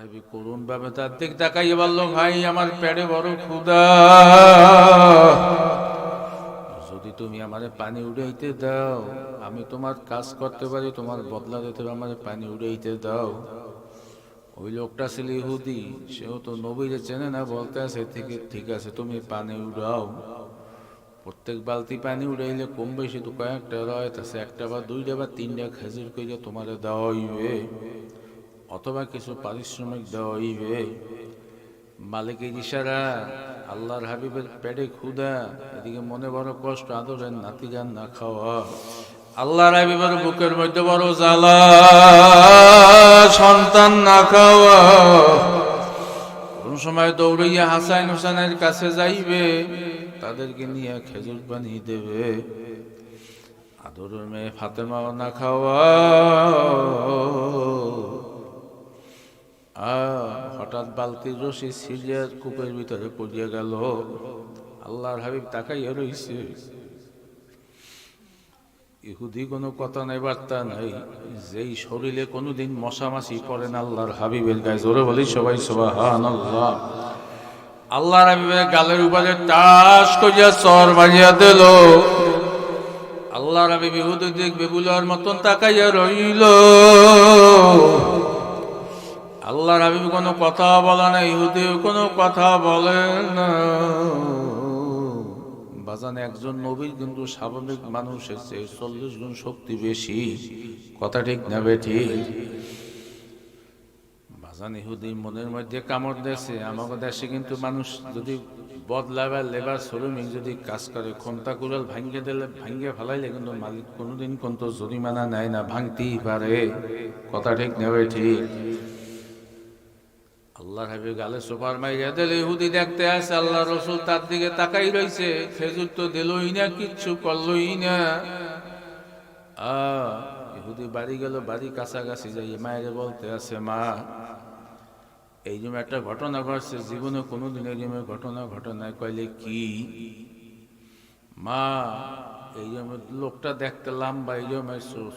হাবিব করুণ ভাবে তার দিক তাকাইয়ে বলল, ভাই আমার পেটে বড় ক্ষুধা, যদি তুমি আমারে পানি উড়াইতে দাও আমি তোমার কাজ করতে পারি, তোমার বদলা দিতে আমারে পানি উড়াইতে দাও। ওই লোকটা ছিল ইহুদি, সেও তো নবীরে চেনে না, বলতে আছে ঠিক আছে তুমি পানি উড়াও। প্রত্যেক বালতি পানি উড়াইলে কম বেশি তো কয়েকটা রয় আছে, একটা বা দুইটা বা তিনটা খেজুর কইলে তোমার দেওয়া হইবে, অথবা কিছু পারিশ্রমিক দেওয়া হইবে। মালিকের ইশারা, আল্লাহর হাবিবের পেটে ক্ষুধা, এদিকে মনে বড় কষ্ট, আদরের নাতি যান না খাওয়া। আল্লাহর হাবিবের বুকের মধ্যে বড় জ্বালা, সন্তান না খাওয়া। কোন সময় দৌড়াইয়া হাসান হোসেনের কাছে যাইবে, তাদেরকে নিয়ে খেজুর পানি দেবে। আদরের মেয়ে ফাতেমাও না খাওয়া। হঠাৎ বালতির রশি ছিঁড়িয়া কূপের ভিতরে পড়িয়া গেল। আল্লাহর হাবিব তাকাইয়া রইছে। ইহুদি কোনো কথা নাই, বার্তা নাই, যেই শরীরে কোনোদিন মশামাছি পড়েন আল্লাহর হাবিবের গায়ে, জোরে বলি সবাই সুবহানাল্লাহ। আল্লাহর হাবিবের গালের উপরে টাস করিয়া চর মারিয়া দিল। আল্লাহর হাবিব ইহুদি দিক বেবুলার মতন তাকাইয়া রইল। আল্লাহর হাবিব কোনো কথা বলে না, ইহুদিও কোনো কথা বলে না। বাজান একজন নবীর কিন্তু স্বাভাবিক মানুষের চেয়ে 40 গুণ শক্তি বেশি, কথা ঠিক না বেঠিক? বাজান ইহুদি মনের মধ্যে কামড় দেশে, আমাদের দেশে কিন্তু মানুষ যদি বদলাবার লেবার শ্রমিক যদি কাজ করে, খন্তা কুড়াল ভাঙ্গে দিলে ভাঙ্গে ফেলাইলে কিন্তু মালিক কোনোদিন কিন্তু জরিমানা নেয় না, ভাঙতেই পারে, কথা ঠিক না বেঠিক? আল্লাহর হাবিব গালে সুপার মাইরা দিলে, ইহুদি দেখতে আসে, আল্লাহ রসুল তার দিকে তাকাই রইছে। খেজুর তো দিলই না, কিচ্ছু করলই না। ইহুদি বাড়ি গেল, বাড়ি কাছাকাছি যাই মায়ের বলতে আছে, মা এই জন্য একটা ঘটনা ঘটছে, জীবনে কোনোদিন এই জন্য ঘটনা ঘটনায়। কইলে কি? মা এই জন্য লোকটা দেখতে লম্বা, এই জন্য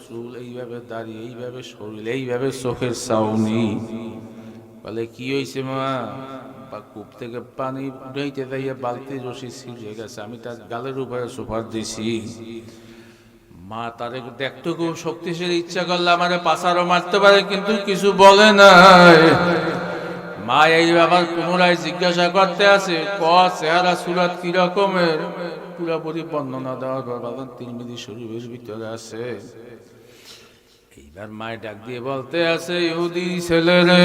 চুল এইভাবে, দাঁড়িয়ে এইভাবে, শরীর এইভাবে, চোখের চাউনি। বলে কি হয়েছে মা? বা কূপ থেকে পানি উঠাইতে যাইয়া বালতি রশি ছিঁড়ে গেছে, আমি তার গালের উপরে সুপার দিছি। মা তারে দেখতে খুব শক্তিশালী, ইচ্ছা করলে আমারে পাছারও মারতে পারে, কিন্তু কিছু বলে না। মা এই আবার পুনরায় জিজ্ঞাসা করতে আছে, চেহারা সুরাত কি রকমের? পুরাপুরি বর্ণনা দেওয়ার পর তিরমিজি শরীফের ভিতরে আছে। এইবার মায় ডাক দিয়ে বলতে আছে, ইহুদি ছেলেরে,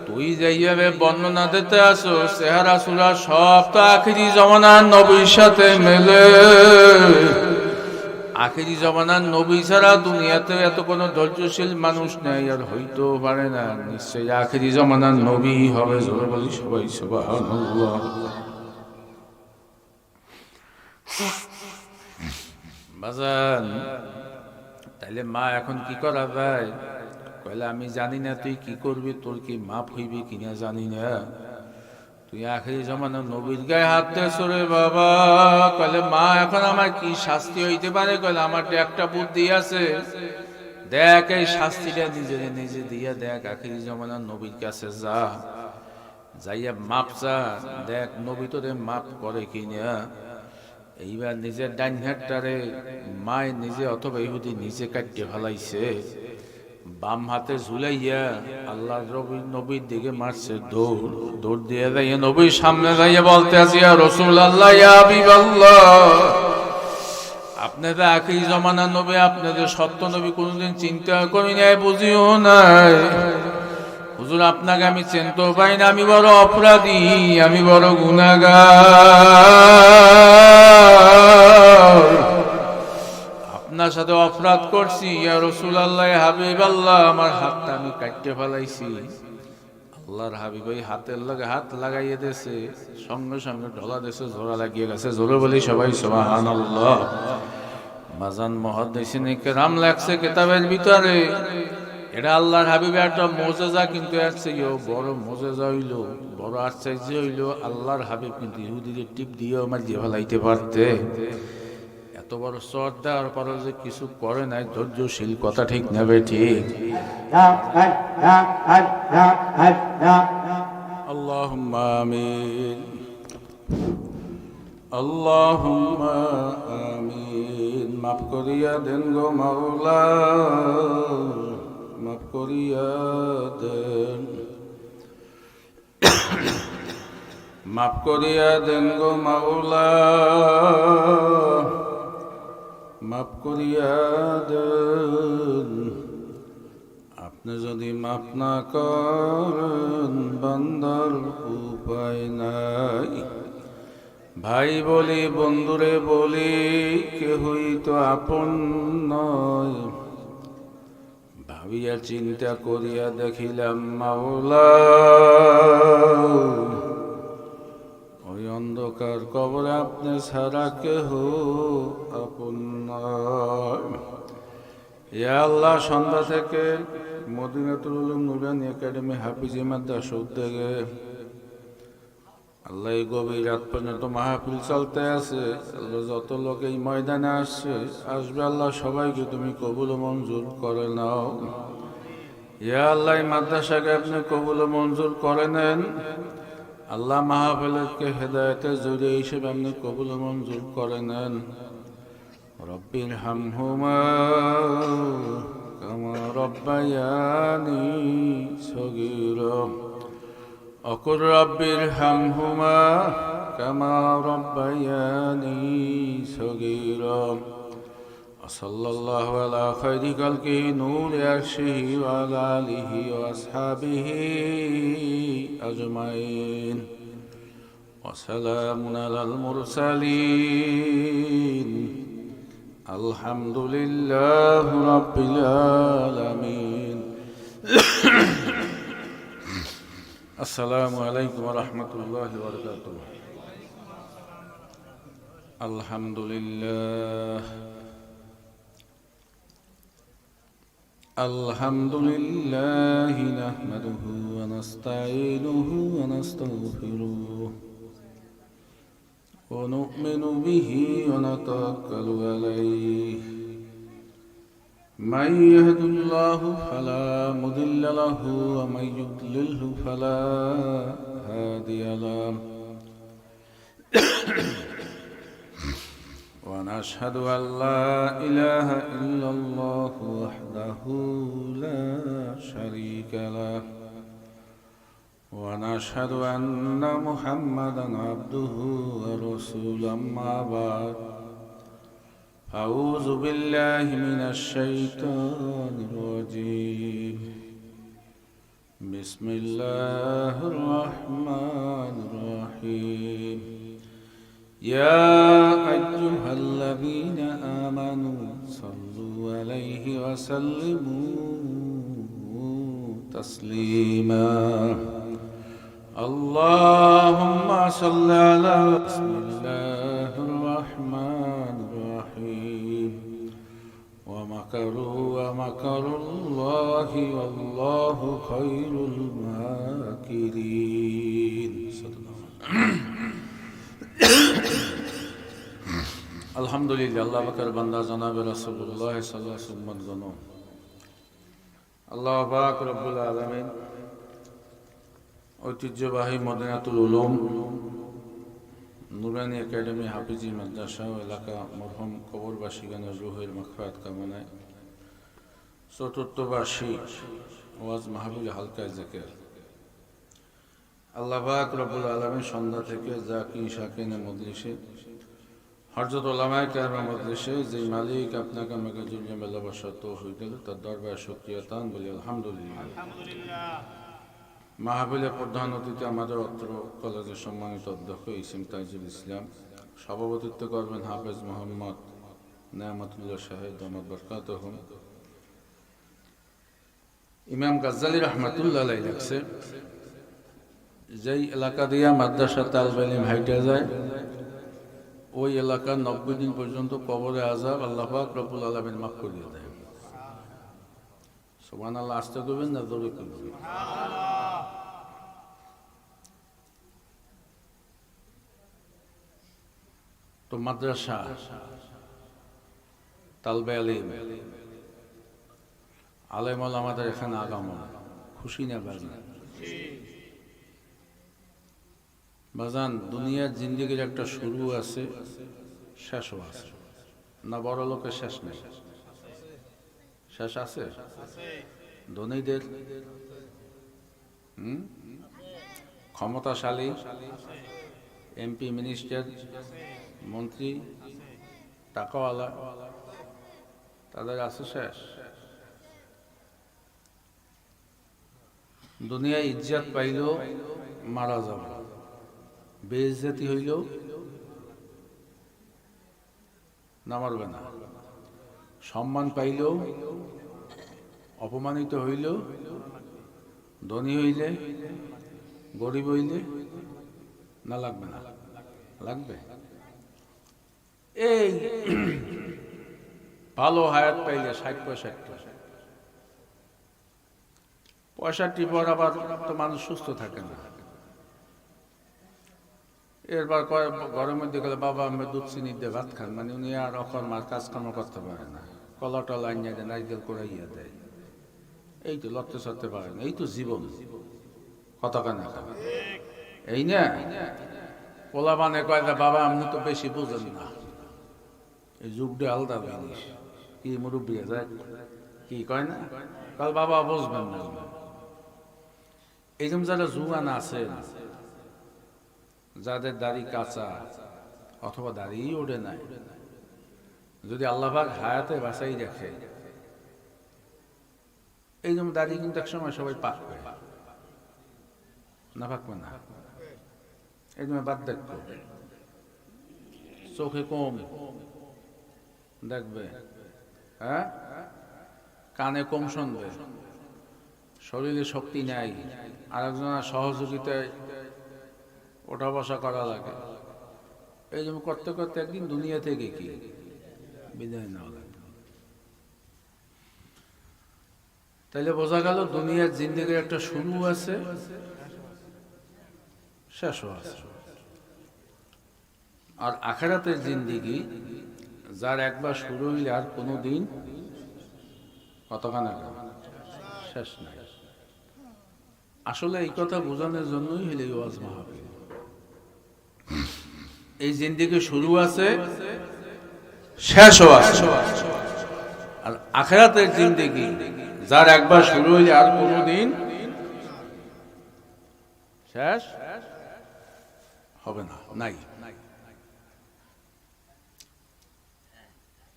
তুই যেইভাবে বর্ণনা দিতে আসো চেহারা সুরা সব তো আখিরি জমানার নবীর সাথে মেলে। আখিরি জমানার নবী ছাড়া দুনিয়াতে এত কোনো ধৈর্যশীল মানুষ নেই, আর হইতো পারে না। নিশ্চয়ই আখিরি জমানার নবী হবে, জোরে বলি সবাই সুবহানাল্লাহ। বাজান তাইলে মা এখন কি করা যায়? কইলে আমি জানি না তুই কি করবি, তোর কি মাপ হইবি কিনা জানি না, তুই আখিরি জমানার নবীর গায়ে হাত দিয়েছ রে বাবা। কইলে মা এখন আমার কি শাস্তি হইতে পারে? কইলে আমার একটা বুদ্ধি আছে, দেখ এই শাস্তিটা নিজের নিজে দিয়া দেখ, আখিরি জমানার নবীর কাছে যা, যাইয়া মাপ চা, দেখ নবী তোরে মাপ করে কিনা। এইবার নিজের ডাইন হাতটারে মায় নিজে অথবা ইহুদি নিজে কাটিয়ে ফেলাইছে, বাম হাতে ঝুলাইয়া আল্লাহর নবীর দিকে মারছে দৌড়। দৌড় দিয়ে যাইয়া নবীর সামনে যাইয়া বলতে আছে, ইয়া রাসূলুল্লাহ, ইয়া হাবিবাল্লাহ, আপনাদের আখিরি জমানার নবী, আপনাদের সত্য নবী কোনোদিন চিন্তা করি নাই, বুঝিও নাই। হুজুর আপনাকে আমি চিনতেও পাই না, আমি বড় অপরাধী, আমি বড় গুনাহগার, আপনার সাথে অপরাধ করছি। ইয়া রাসূলুল্লাহ, হাবিবাল্লাহ, আমার হাতটা আমি কাটতে ফেলাইছি। আল্লাহর হাবিব ওই হাতের লগে হাত লাগাইয়ে দিয়েছে, সঙ্গে সঙ্গে ঢলা দিয়েছে, জোড়া লাগিয়ে গেছে, জোরে বলি সবাই সুবহানাল্লাহ। মাজান মুহাদ্দিসিনে কেরাম লেখছে কিতাবের ভিতরে, এটা আল্লাহর হাবিবের একটা মুজিজা, কিন্তু এর চেয়েও বড় মুজিজা হইল, বড় আশ্চর্য হইল, আল্লাহর হাবিব কিন্তু ইহুদিদের টিপ দিয়েও মারিয়ে ফেলাইতে পারতে। এত এত বড় চট দেওয়ার পরে যে কিছু করে নাই, ধৈর্যশীল, কথা ঠিক নেবে ঠিক। আল্লাহুম্মা আমিন, আল্লাহুম্মা আমিন। মাফ করিয়া দেন গো মাওলা, মাফ করিয়া দেন, মাফ করিয়া দেন গো মাওলা, মাফ করিয়া দেন। আপনি যদি মাফ না করেন বান্দার উপায় নাই। ভাই বলি, বন্ধুরে বলি, কেহই তো আপন নয়। ভাবিয়া চিন্তা করিয়া দেখিলাম মাওলা, ওই অন্ধকার কবরে আপনি ছাড়া কেহ আপন নয়। ইয়া আল্লাহ, সন্ধ্যা থেকে মদিনাতুল উলুম নুরানী একাডেমি হাফিজি মাদ্রাসা উদ্যোগে আল্লাহ এই গভীর রাত পর্যন্ত মাহফিল চলতে আছে। আল্লাহ, যত লোক এই ময়দানে আসছে আসবে, আল্লাহ সবাইকে তুমি কবুল মঞ্জুর করে নাও। ইয়া আল্লাহ, এই মাদ্রাসাকে আপনি কবুল মঞ্জুর করে নেন। আল্লাহ, মাহফিলকে হেদায়েতের জরিয়া হিসেবে আপনি কবুল মঞ্জুর করে নেন। রব্বির হামহুমা কামা রব্বায়ানি সগীরা, অকুর রব্বির হামহুমা কামা রব্বায়ানি সগীরা। সাল্লাল্লাহু আলা খায়রি খালকিহি নূর আরশিহি ওয়া আলা আলিহি ওয়া আসহাবিহি আজমাইন। ওয়া সালামুন আলাল মুরসালিন। আলহামদুলিল্লাহি রাব্বিল আলামিন। আসসালামু আলাইকুম ওয়া রাহমাতুল্লাহি ওয়া বারাকাতুহু। আলহামদুলিল্লাহ, আলহামদুলিল্লাহি নাহমাদুহু ওয়া নাস্তাঈনুহু ওয়া নাস্তাগফিরুহু ওয়া নু'মিনু বিহি ওয়া নাতাওয়াক্কালু আলাইহি। من يهد الله فلا مضل له ومن يضلله فلا هادي له. ونشهد أن لا إله إلا الله وحده لا شريك له. ونشهد أن محمدا عبده ورسوله. أما بعد، أعوذ بالله من الشيطان الرجيم. بسم الله الرحمن الرحيم. يا أيها الذين آمنوا صلوا عليه وسلموا تسليما. اللهم صل على. بسم الله الرحمن الرحيم. ومكروا ومكر الله والله خير الماكرين. আলহামদুলিল্লাহ, আল্লাহ পাকের বান্দা জনাবে রাসূলুল্লাহ সাল্লাল্লাহু আলাইহি ওয়াসাল্লাম। আল্লাহ পাক রব্বুল আলামিন ঐতিহ্যবাহী মদিনাতুল উলুম নুরানী একাডেমি হাফিজি মাদ্রাসা ও এলাকা মরহুম কবরবাসীগণের রুহের মাগফিরাত কামনায় চতুর্থ বার্ষিক ওয়াজ মাহফিল হালকায় জিকির। আল্লাহ পাক রব্বুল আলামিন সন্ধ্যা থেকে জাকির শাকিন মজলিসে হযরত উলামায়ে কেরামের মজলিসে যে মালিক আপনাকে আমাকে দুনিয়া মেলা বসার তৌফিক দিল, তার দরবারে শুকরিয়া তান বলি আলহামদুলিল্লাহ। মাহফিলের প্রধান অতিথি আমাদের অত্র কলেজের সম্মানিত অধ্যক্ষ ইসিম তাইজুল ইসলাম, সভাপতিত্ব করবেন হাফেজ মোহাম্মদ নেয়ামতুল্লাহ সাহেব দামাত বরকাতুহুম। ইমাম গাজ্জালী রহমাতুল্লাহ আলাইহি লেখছে, যেই এলাকা দিয়া মাদ্রাসা তালিবে ইলম হাইটা যায় ওই এলাকা 90 দিন পর্যন্ত কবরে আযাব আল্লাহ পাক রব্বুল আলামিন মাফ করিয়ে দেয়। সুবহানাল্লাহ। আস্তে করবেন না জোরে করবেন? তো মাদ্রাসা তালবে আলিম আলেমল আমাদের এখানে আগামন খুশি না বাজান? বাজান, দুনিয়ার জিন্দিগির একটা শুরু আছে, শেষও আছে। না বড় লোকের শেষ নেই? শেষ আছে ধনীদের, ক্ষমতাশালী এমপি, মিনিস্টার, মন্ত্রী, টাকাওয়ালা, তাদের আছে শেষ? দুনিয়ায় ইজ্জত পাইল মারা যাবে, বেইজ্জতি হইল না মারবে না, সম্মান পাইল অপমানিত হইল, ধনী হইলে গরিব হইলে না লাগবে না? লাগবে। এই ভালো হায়াত পাইলে 60-65 পর আবার তো মানুষ সুস্থ থাকে না। এরপর ঘরের মধ্যে গেলে বাবা আমি দুধ চিনি দিয়ে ভাত খান, মানে উনি আর অকর্মার কাজকর্ম করতে পারে না, কলা টলা আনিয়ে দেয়, নারকেল কুড়াইয়া দেয়, এই তো লড়তে চড়তে পারে না। এই তো জীবন, কতখানি এই না? পোলা মানে কয় বাবা আপনি তো বেশি বুঝেন না, এই যুগটা আলাদা জিনিস। কি মুরব্বী যায় কি কয় না, কাল বাবা বুঝবেন না। এইরকম যারা জুয়ান আছে, যাদের দাড়ি কাঁচা অথবা দাড়ি ওঠে নাই, যদি আল্লাহ পাক হায়াতে বাঁচাই রাখে, এইরকম দাড়ি কিন্তু এক সময় সবাই পাকবে না? পাকবে না? এই জন্য বাদ দেখবে, চোখে কম দেখবে, হ্যাঁ, কানে কম শুনবে, শরীরে শক্তি নাই, আরেকজনের সহযোগিতায় ওঠা বসা করা লাগে। এই জন্য করতে করতে একদিন দুনিয়া থেকে কি বিদায় নেওয়া লাগে। তাইলে বোঝা গেল দুনিয়ার জিন্দেগির একটা শুরু আছে, শেষও আছে। আর আখিরাতের জিন্দেগি যার একবার শুরু হইলে আর কোনোদিন কতখানি শেষ নাই। আসলে এই কথা বোঝানোর জন্যই হইলে ওয়াজ মাহফিল। এই জিন্দেগি শুরু আছে, শেষও আছে। আর আখিরাতের জিন্দেগি যার একবার শুরু হইলে আর কোনোদিন শেষ হবে না, নাই।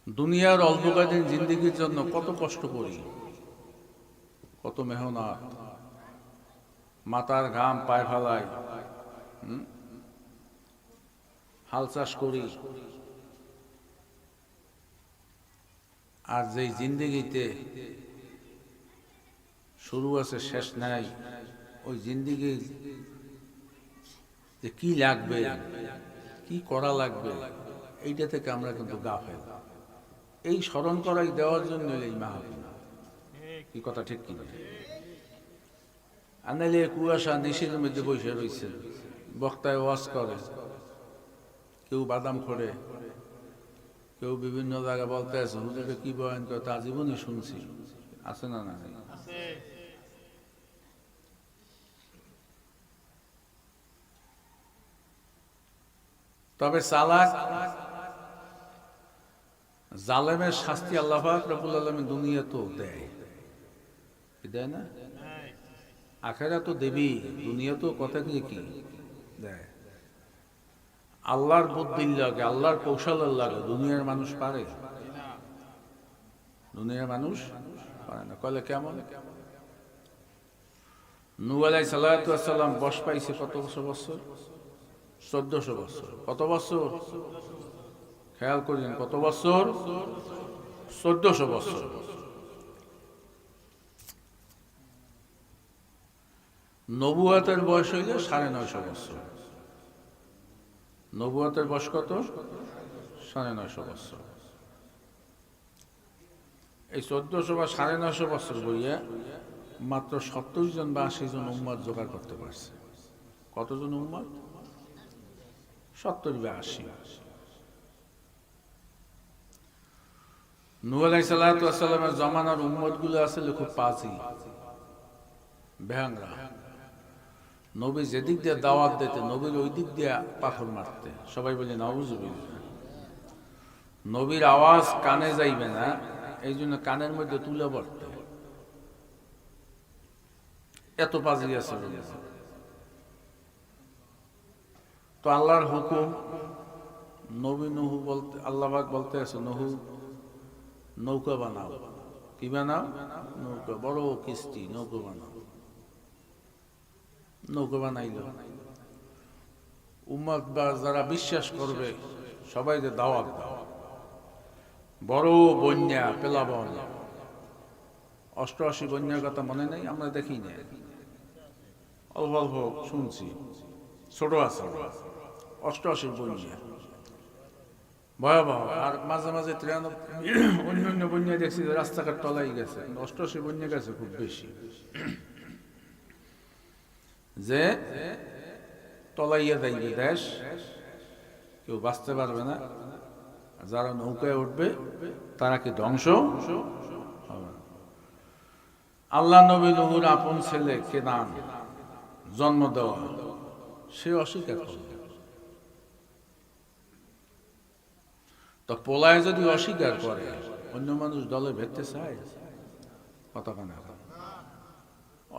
দুনিয়ার অল্পকালীন জিন্দেগির জন্য কত কষ্ট করি, কত মেহনত, মাথার ঘাম পায়ে ফেলাই, হাল চাষ করি। আর যেই জিন্দেগিতে শুরু আছে শেষ নাই, ওই জিন্দেগির যে কি লাগবে, কি করা লাগবে, এইটা থেকে আমরা কিন্তু গাফেল। এই স্মরণ করাই দেওয়ার জন্য এই মাহফিল। কি কথা ঠিক কিনা? আনাইলে কুয়াশা নিশির মধ্যে বসে রয়েছে, বক্তায় ওয়াজ করে, কেউ বাদাম খোড়ে, কেউ বিভিন্ন জায়গায় বলতে আছে, হুজুরে কি বয়ান করে তা জীবনে শুনছি। আছে না? না, তবে চালাক জালেমের শাস্তি আল্লাহ পাক রব্বুল আলামিন দুনিয়াতেও দেয়, দেয় না? আখিরাত তো দেবী, দুনিয়াতেও কথা দিয়ে কি দেয়। আল্লাহর বুদ্ধির লাগে, আল্লাহর কৌশলের লাগে দুনিয়ার মানুষ পারে? দুনিয়ার মানুষ পারে না। কইলে কেমন? নূহ আলাইহিস সালাম বয়স পাইছে কত বছর? 1400 বছর। কত বছর খেয়াল করেন? কত বছর? 1400 বছর। নবুয়তের বয়স হইল 950 বছর। নবুয়তের বয়স কত? 950 বছর। এই 1400 বা 950 বছর বইয়া মাত্র 70 জন বা 80 জন উম্মত জোগাড় করতে পারছে। কতজন উম্মত? 70 বা 80। নূহ আলাইহিস সালাতু ওয়াস সালামের জামানার উম্মতগুলো আসলে খুব পাজি বেহাংরা। নবী যেদিক দিয়ে দাওয়াত দিতে নবীর ওই দিক দিয়ে পাথর মারতে, সবাই বলে নাউযুবিল্লাহ। নবীর আওয়াজ কানে যাইবে না, এই জন্য কানের মধ্যে তুলে পড়তে, এত পাজি আছে। তো আল্লাহর হুকুম, নবী নুহু বলতে আল্লাহ পাক বলতে আছে, নুহু নৌকা বানাও। কি বানাও? নৌকা, বড় কিস্তি, নৌকা বানাও। নৌকা বানাইল। উম্মত বা যারা বিশ্বাস করবে সবাইকে দাওয়াত দাও। বড় বন্যা, প্লাবন, 88 বন্যার কথা মনে নেই, আমরা দেখি না, অল্প অল্প শুনছি, ছোট আছে 88 বন্যা, ভয়াবহ। আর মাঝে মাঝে 93 অন্য বন্যা দেখছি রাস্তাঘাট তলাই গেছে, 88 বন্যা গেছে খুব বেশি, যে তলাইয়া যাইবে দেশ, কেউ বাঁচতে পারবে না। যারা নৌকায় উঠবে তারা কি ধ্বংস হবে। আল্লাহ নবী নূহুর আপন ছেলে কেনান জন্ম দেওয়া, সে অস্বীকার করবে। তো পোলায় যদি অস্বীকার করে, অন্য মানুষ দলে ভেততে চায়? কথা কানা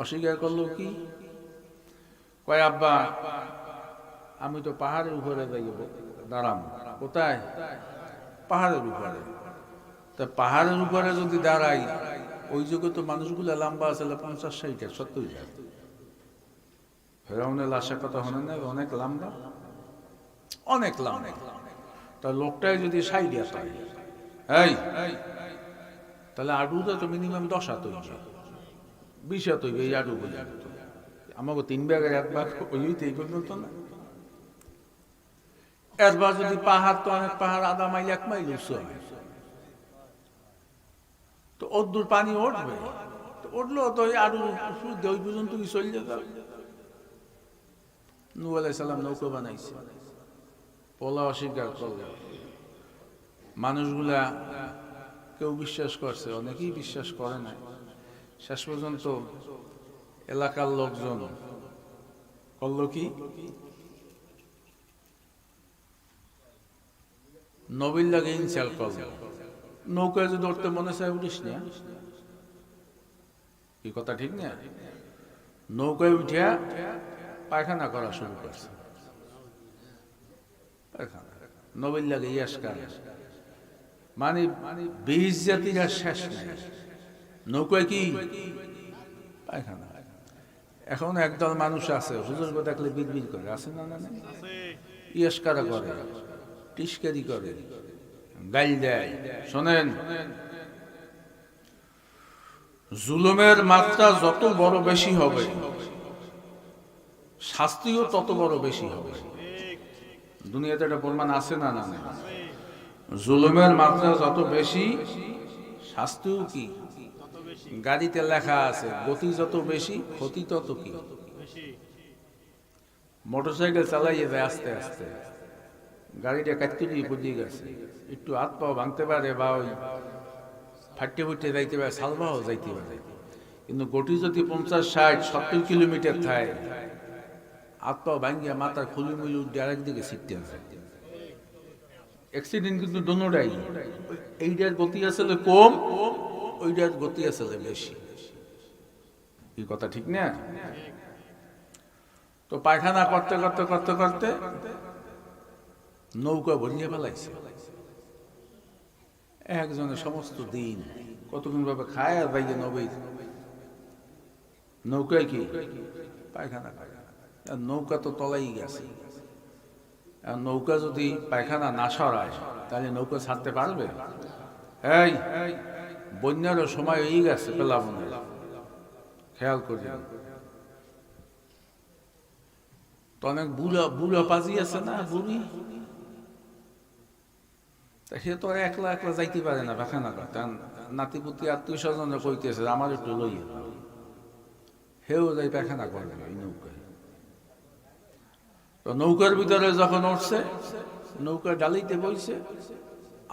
অস্বীকার করলো কি? কয় আব্বা আমি তো পাহাড়ের উপরে যাইব, দাঁড়াম। কোথায়? পাহাড়ের উপরে। তা পাহাড়ের উপরে যদি দাঁড়াই, ওই যুগে তো মানুষগুলো লম্বা আছে 50, 60, 70 যায়। ফেরাউনের লাশের কথা শোনেন না? অনেক লম্বা, অনেক লম্বা। তা লোকটাই যদি 60 হয়, এই তাহলে আডুটা তো মিনিমাম 10 হাত হইবে, 20 হাত হইবে। এই আডু বলে আমাকে 3 ভাগের 1 ভাগ ওইতে এই পর্যন্ত না। এরবার যদি পাহাড়, তো অনেক পাহাড় 1/2 মাইল 1 মাইল উঁচু হয়, তো ওর দূর পানি উঠবে, তো উঠলো তো ওই আডু ওই পর্যন্ত কি চলে যাবে। নূহ আলাইহিস সালাম নৌকা বানাইছে, পোলা অস্বীকার করলো। মানুষগুলা কেউ বিশ্বাস করছে, অনেকেই বিশ্বাস করে না। শেষ পর্যন্ত এলাকার লোকজন করলো কি, নবীর লাগে ইনসাল করলো। নৌকায় যদি উঠতে মনে চায় উঠিস না, এই কথা ঠিক না? নৌকায় উঠিয়া পায়খানা করা শুরু করছে, নবীর লাগে ইয়াসকার, মানে বীজ জাতিরা শেষ নাই। নৌকায় কি পায়খানা। এখন একদল মানুষ আছে হুজুরকে দেখলে বিড়বিড় করে, আছে না? না, ইয়াসকারা করে, টিস্কারি করে, গাইল দেয়। শোনেন, জুলুমের মাত্রা যত বড় বেশি হবে, শাস্তিও তত বড় বেশি হবে। দুনিয়াতে এটা প্রমাণ আছে না? না, জুলুমের মাত্রা যত বেশি, শাস্তিও কি? গাড়িতে লেখা আছে গতি যত বেশি ক্ষতি তত কি। মোটরসাইকেল চালাইয়ে যায় আস্তে আস্তে, গাড়িটা কাটতে দিয়ে বুঝিয়ে গেছে, একটু হাত পাও ভাঙতে পারে, বা ওই ফাটতে ফুটতে যাইতে পারে, সালবাও যাইতে পারে। কিন্তু গতি যদি 50, 60, 70 কিলোমিটার থাকে, হাত পাও ভাঙ্গিয়া মাথার খুলি মুলি উঠে আরেক দিকে ছিটতে আছে। অ্যাক্সিডেন্ট কিন্তু দোনোটাই, এইটার গতি আসলে কম, ওইটার গতি আসলে বেশি। এই কথা ঠিক না? তো পায়খানা করতে করতে করতে করতে নৌকা ভরিয়ে ফেলাইছে। একজনের সমস্ত দিন কতক্ষণ ভাবে খায় আর ভাইয়ে নবীর নৌকায় কি পায়খানা খায়। আর নৌকা তো তলাই গেছে, আর নৌকা যদি পায়খানা না সরায় তাহলে নৌকা ছাড়তে পারবে? এই বন্যারও সময় হয়ে গেছে, পেলাবনের, খেয়াল করি। তো অনেক বুড়া পাজি আছে না, বুড়ি, সে তো একলা একলা যাইতে পারে না পায়খানা করতে। নাতিপুতি আত্মীয় স্বজনে কইতেছে আমার একটু লইয়া, হেও যাই পায়খানা করবে এই নৌকায়। তো নৌকার ভিতরে যখন উঠছে, নৌকা ডালিতে বইছে,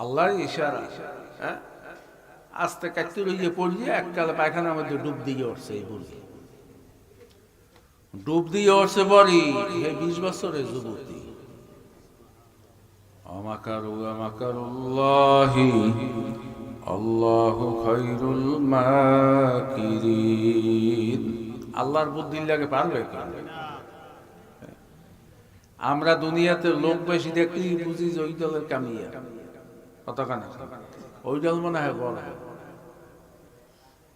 আল্লাহর ইশারা, হ্যাঁ, আস্তে কাটতে রইয়ে পড়িয়ে এককালে পায়খানার মধ্যে ডুব দিয়ে উঠছে এই বুড়ি, ডুব দিয়ে উঠছে বড়ি 20 বছরের যুবতী। আমাকারু আমাকারুল্লাহি আল্লাহু খায়রুল মাকিরিন। আল্লাহর বুদ্ধি লাগে পারবে কি? আমরা দুনিয়াতে লোক বেশি দেখি বুঝি যে ওই দলের কামিয়া কতখানা, ওই দল মনে হয় বড়।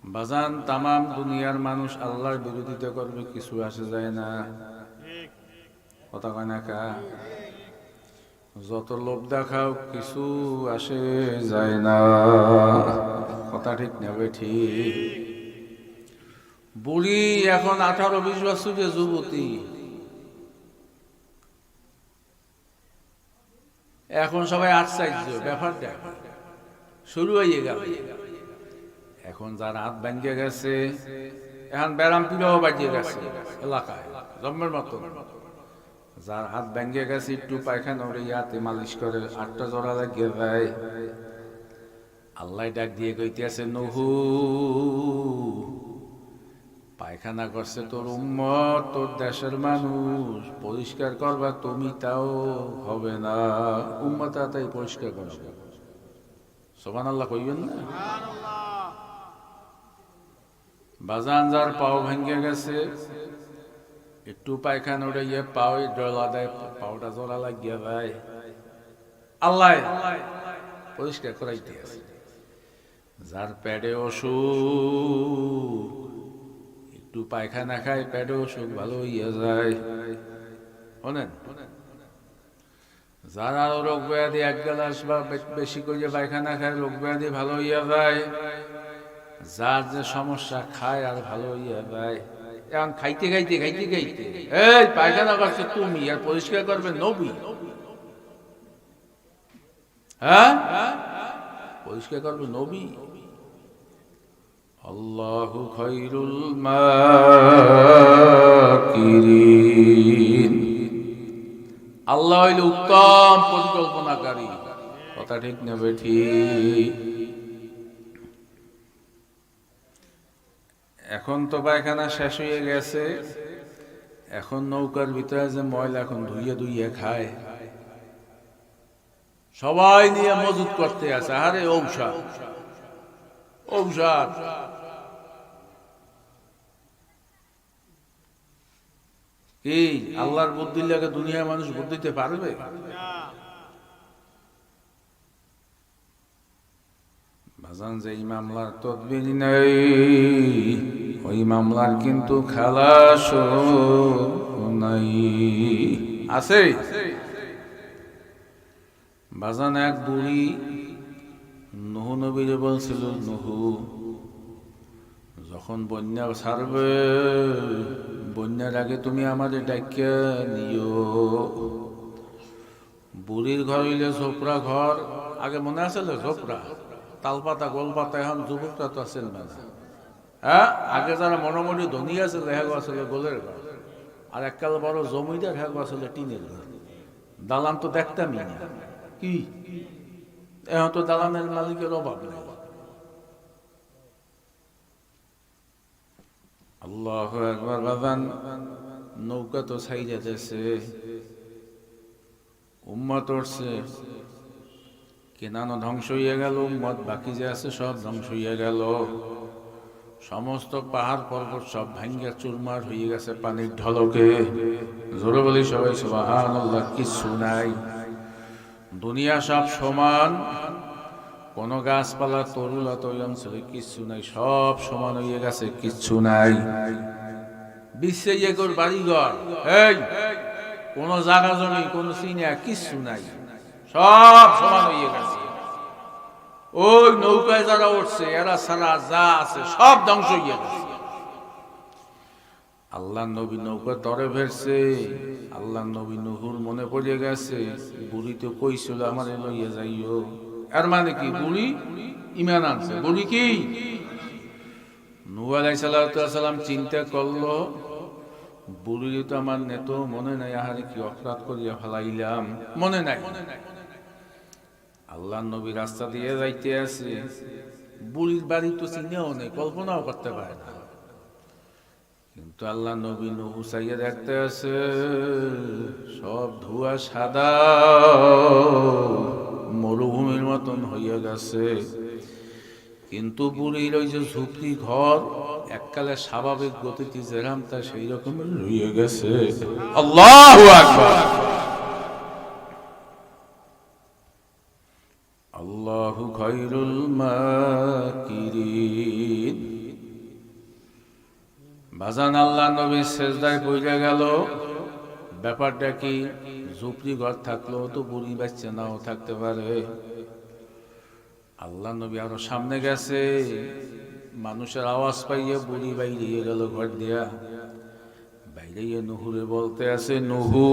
বাজান তামাম দুনিয়ার মানুষ আল্লাহর বিরোধিতা করবে, কিছু আসে যায় না, কতখানা কা যত লোভ দেখাও কিছু আসে যায় না, কথা ঠিক নেবে ঠিক। বুড়ি এখন 18-20 বছরের যুবতী, এখন সবাই আশ্চর্য, ব্যাপার দেখ শুরু হয়ে গেল। এখন যার হাত ভেঙে গেছে, এখন ব্যারাম পিড়াও বাজিয়ে গেছে এলাকায় জন্মের মতো। যার হাত ভেঙে গেছে একটু পায়খানা ওরে ইয়াতে মালিশ করে 8টা জোড়া লাগিয়ে দেয়। আল্লাহ ডাক দিয়ে কইতেছে, নহু পায়খানা করছে তোর উম্মত, তোর দেশের মানুষ, পরিষ্কার করবা তুমি, তাও হবে না, উম্মত তাই পরিষ্কার করবে। সুবহানাল্লাহ কইবেন না? বাজান যার পাও ভেঙে গেছে, একটু পায়খানা উঠে গিয়ে পাও ডলা দেয়, পাওটা জোড়া লাগিয়ে দেয়, আল্লাহ পরিষ্কার করাইতে আছে। যার পেটে অসুখ, একটু পায়খানা খায় পেটে অসুখ ভালো হইয়া যায়। শোনেন, যার আরো রোগ ব্যাধি 1 গ্লাস বা বেশি করে পায়খানা খায় রোগ ব্যাধি ভালো হইয়া যায়। যার যে সমস্যা খায় আর ভালো হইয়া যায়। এখন খাইতে খাইতে খাইতে খাইতে এই পায়খানা করছে তুমি, আর পরিষ্কার করবে নবী। হ্যাঁ, পরিষ্কার করবে নবী। আল্লাহু খায়রুল মাকিরিন। আল্লাহ হইল উত্তম পরিকল্পনাকারী, কথা ঠিক নেবে ঠিক। এখন তো পায়খানা শেষ হয়ে গেছে, এখন নৌকার ভিতরে যে ময়লা এখন ধুইয়ে ধুইয়ে খায়, সবাই নিয়ে মজুত করতে আছে। আরে ঔষধ ঔষধ, কি আল্লাহর বুদ্ধি লাগে দুনিয়ার মানুষ বুদ্ধিতে পারবে? বাজান যে মামলার তদবির নেই, ওই মামলার কিন্তু খালাস নাই, আছে। বাজান এক বুড়ি নুহু নবীরে বলছিল, নুহু যখন বন্যা ছাড়বে, বন্যার আগে তুমি আমাদের ডাকিয়া নিও। বুড়ির ঘর হইলে ঝোপড়া ঘর, আগে মনে আছে ঝোপড়া, তালপাতা গোলপাতা, এখন যুবকরা তো আছেন না। হ্যাঁ, আগে যারা মোটামুটি ধনী আছে হ্যাগো আসলে গোলের ঘর, আর এককাল বড় জমিদার হ্যাগো আসলে টিনের ঘর। দালান তো দেখতামই না, কি এখন তো দালানের মালিকের অভাব নেই। আল্লাহু আকবার। বাজান নৌকা তো ছাই যেতেছে, উম্মত উঠছে, কেনানো ধ্বংস হইয়া গেল, উম্মত বাকি যে আছে সব ধ্বংস হইয়া গেল। সমস্ত পাহাড় পর্বত সব ভাঙ্গা চুরমার হয়ে গেছে পানির ঢলকে। জোরে বলি সবাই সুবহানাল্লাহ। কিছু নাই, দুনিয়া সব সমান, কোন গাছপালা তরুলতা ওই অঞ্চলে কিচ্ছু নাই, সব সমান হয়ে গেছে, কিচ্ছু নাই। বিশ্বে একর বাড়িঘর, এই কোন জায়গা জমি কোন চিনা কিচ্ছু নাই, সব সমান হয়ে গেছে। ওই নৌকায় যারা উঠছে এরা সারা যা আছে সব ধ্বংস হয়ে গেছে। আল্লাহ নবী নৌকা তরে ফেরছে, আল্লাহ নবী নুহুর মনে পড়ে গেছে, বুড়ি তো কইছিল আমার লইয়া যাইও। এর মানে কি, বুড়ি ইমান আনছে। বুড়ি কি, নূহ আলাইহিস সালাম চিন্তা করলো, বুড়ি তো আমার নেত মনে নাই, আহারে কি অপরাধ করিয়া ফেলাইলাম, মনে নাই। আল্লাহ নবী রাস্তা দিয়ে যাইতে আছে, বুড়ির বাড়ি তো চিনেও নেই, কল্পনাও করতে পারে না। কিন্তু আল্লাহ নবী নূহ চাইয়া দেখতে আছে সব ধোঁয়া সাদা মরুভূমির মতন হইয়া গেছে। কিন্তু বুড়ির ওই যে ঝুপড়ি ঘর এককালে স্বাভাবিক গতিতে যেরাম তা সেই রকমের রয়ে গেছে। আল্লাহু আকবার। আল্লাহু খায়রুল মাকিরিন। বাজান আল্লাহ নবী সেজদায় পড়ে গেল। ব্যাপারটা কি? ঝুপড়ি ঘর থাকলেও তো বুড়ি বাচ্চা নাও থাকতে পারে। আল্লাহ নবী আরো সামনে গেছে, মানুষের আওয়াজ পাইয়ে বুড়ি বাইরে গেল ঘর দিয়া। বাইরে নুহুরে বলতে আছে, নুহু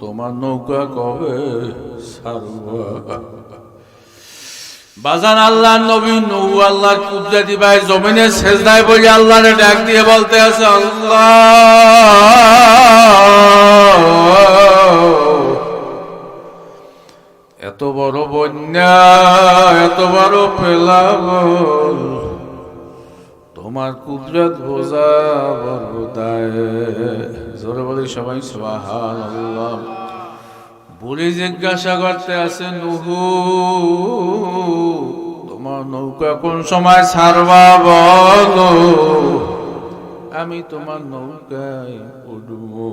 তোমার নৌকা কবে ছাড়বা? বাজান আল্লাহ নবী নূহ আল্লাহর কুদরতি ভাই জমিনে সেজদায় বলে আল্লাহরে ডাক দিয়ে বলতে আছে, আল্লাহ এত বড় বন্যা, এত বড় প্লাবন, তোমার কুদরত বোঝা বড় দায়। জোরে বলি সবাই সুবহানাল্লাহ। বুড়ি জিজ্ঞাসা করতে আছে, নুহু তোমার নৌকা কোন সময় ছাড়বা বলো, আমি তোমার নৌকায় উঠবো।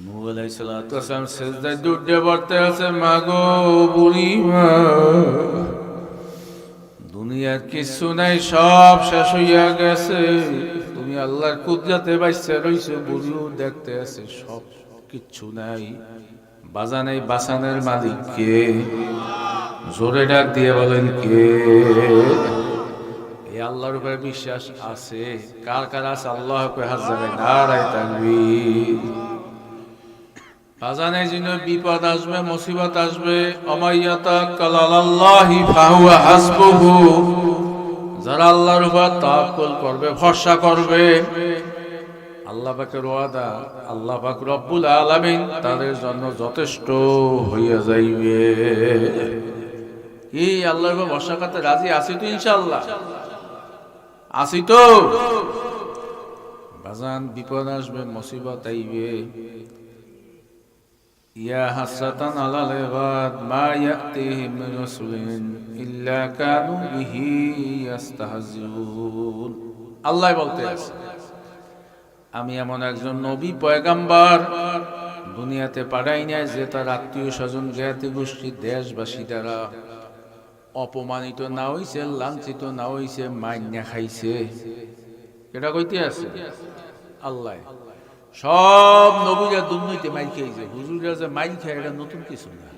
নূহ আলাইহিস সালাতু ওয়াস সালাম সিজদায় ডুবে পড়তে আছে, মাগো বুড়িমা দুনিয়ার কিছু নাই, সব শেষ হইয়া গেছে, তুমি আল্লাহর কুদরতে বাইসা রইছো। বুড়িও দেখতে আছে সব কিচ্ছু নাই। বাজান এই বাসানের মালিক কে? জোরে ডাক দিয়ে বলেন কে? এই আল্লাহর উপরে বিশ্বাস আছে? কার কার আছে? আল্লাহু আকবার, হাত জাগায় নারায়ে তাকবীর। বাজান এই জন্য বিপদ আসবে, মুসিবত আসবে, আমাইয়াতাকাল আলাল্লাহি ফাহুয়া হাসবুহু, যারা আল্লাহর উপর তাওয়াক্কুল করবে, ভরসা করবে, আল্লাহ পাকের ওয়াদা, আল্লাহ পাক রব্বুল আলামিন তাদের জন্য যথেষ্ট হইয়া যাইবে। কি আল্লাহর উপর ভরসা করতে রাজি আছি তো? ইনশাআল্লাহ আছি তো। বাজান বিপদ আসবে, মুসিবত আইবে। ইয়া হাসরাতান আলাল ইবাদ মা ইয়াতিহিম মিন রাসূলিন ইল্লা কানু বিহি ইস্তাহজিউন। আল্লাহ বলতে আছে, আমি এমন একজন নবী পয়গাম্বর দুনিয়াতে পাঠাই নাই যে তার আত্মীয় স্বজন, জ্ঞাতি গোষ্ঠী, দেশবাসী দ্বারা অপমানিত না হইছে, লাঞ্ছিত না হইছে, মাইন্যা খাইছে। এটা কইতে আছে আল্লাহ। সব নবীরা দুর্নীতি মাইর খাইছে, হুজুররা যে মাইর খায় এটা নতুন কিছু না।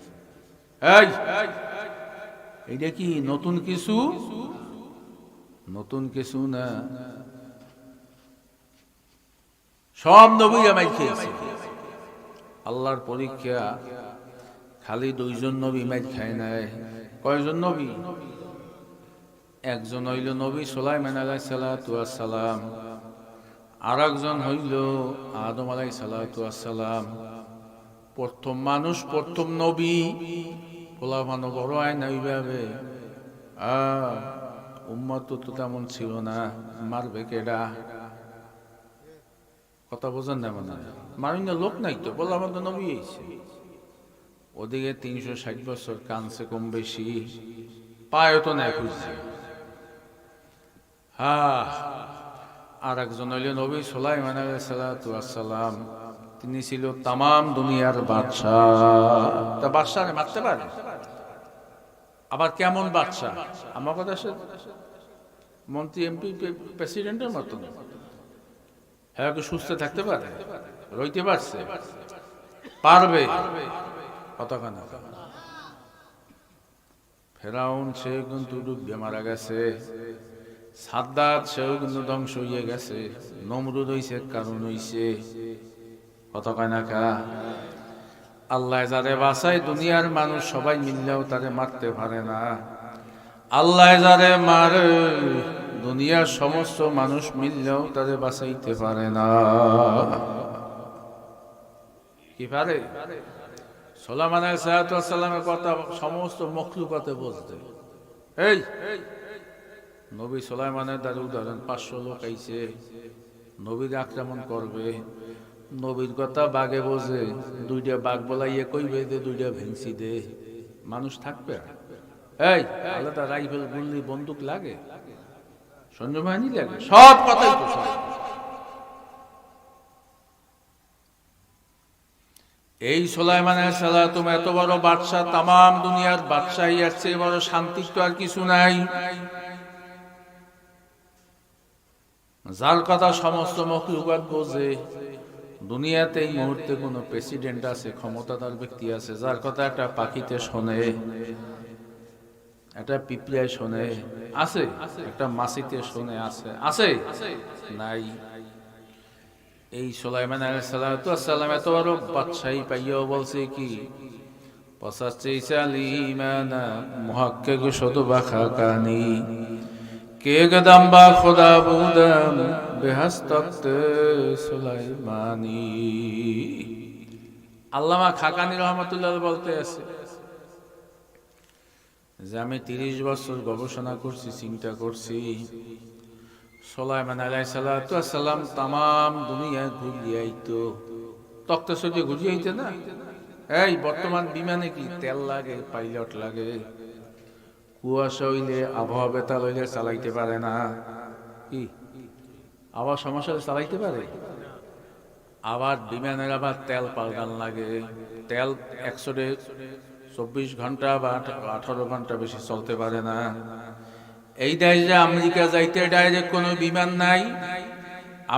এইটা কি নতুন কিছু? নতুন কিছু না। সব নবীরা মাইর খেয়েছে। আল্লাহর পরীক্ষা, খালি দুইজন নবী মাইর খায় নাই। কয়জন নবী? একজন হইল নবী সুলাইমান আলাইহিস সালাতু ওয়াস সালাম, আর একজন হইল আদম আলাইহিস সালাতু ওয়াস সালাম। প্রথম মানুষ, প্রথম নবী, পোলা মানো বড় হয় না ওইভাবে। উম্মত তো তেমন ছিল না, মারবে কেডা? কথা বোঝেন না? মানে মারিন্য লোক নাই তো, বলা মতো নবী হয়েছে। ওদিকে 360 বছর কানছে কম বেশি, পায় তো নাই খুঁজছে। আর একজন হইল নবী সুলাইমান আলাইহিস সালাতু ওয়াস সালাম। তিনি ছিল তামাম দুনিয়ার বাদশাহ। তা বাদশারে মারতে পারে? আবার কেমন বাদশাহ? আমার কথা মন্ত্রী, এমপি, প্রেসিডেন্টের মতন। হ্যাঁ, সুস্থ থাকতে পারে, রইতে পারছে, পারবে কতখানা। ফেরাউন সেও কিন্তু ডুবে মারা গেছে, সাদ্দাত সেও কিন্তু ধ্বংস হইয়া গেছে, নমরুদ হইছে কারণ হইছে কতখানা কা। আল্লাহ যারে বাঁচায় দুনিয়ার মানুষ সবাই মিললেও তারে মারতে পারে না। আল্লাহ যারে মারে দুনিয়ার সমস্ত মানুষ মিললেও তাদের বাঁচাইতে পারে না। কি পারে? সুলাইমান আলাইহিস সালামের কথা সমস্ত মখলুকাতে বুঝতে। এই নবী সুলাইমানের দ্বারা উদাহরণ, 500 লোক আইছে নবীর আক্রমণ করবে, নবীর কথা বাঘে বোঝে, 2টা বাঘ বলাইয়ে কইবে যে 2টা ভেংসি দে, মানুষ থাকবে? এই আলাদা রাইফেল গুলি বন্দুক লাগে, সৈন্যবাহিনী লাগে, সব কথাই তো সব। এই সুলাইমান আলাইহিস সালাম এত বড় বাদশা, তাম দুনিয়ার বাদশাহী, এর চেয়ে বড় শান্তি তো আর কিছু নাই, যার কথা সমস্ত মখলুকাত বোঝে। দুনিয়াতে এই মুহূর্তে কোন প্রেসিডেন্ট আছে, ক্ষমতাধর ব্যক্তি আছে, যার কথা একটা পাখিতে শোনে, একটা পিঁপড়ায় শোনে? আছে? একটা মাছিতে শোনে? আছে? আছে? নাই। এই সুলাইমান আলাইহিস সালাম এত বড় বাদশাহী পাইয়াও বলছে কি, 85 সালিমানা মুহাক্কিক শুদবা খাকানি কে গদম্বা খুদা বুদম বেহস্তত সুলাইমানি। আল্লামা খাকানি রহমাতুল্লাহ বলতে আছে যে আমি 30 বছর গবেষণা করছি, চিন্তা করছি, সুলাইমান আলাইহিস সালাম তাম দুনিয়া ঘুরিয়ে আইতো, তক্তা সরিয়ে ঘুরিয়ে আইতে না। এই বর্তমান বিমানে কি তেল লাগে, পাইলট লাগে, কুয়াশা হইলে, আবহাওয়া বেতাল হইলে চালাইতে পারে না, কি আবার সমস্যা চালাইতে পারে? আবার বিমানের আবার তেল পাল্টান লাগে, তেল 124 ঘন্টা বা 18 ঘন্টা বেশি চলতে পারে না। এই দেশে আমেরিকা যাইতে ডাইরেক্ট কোনো বিমান নাই,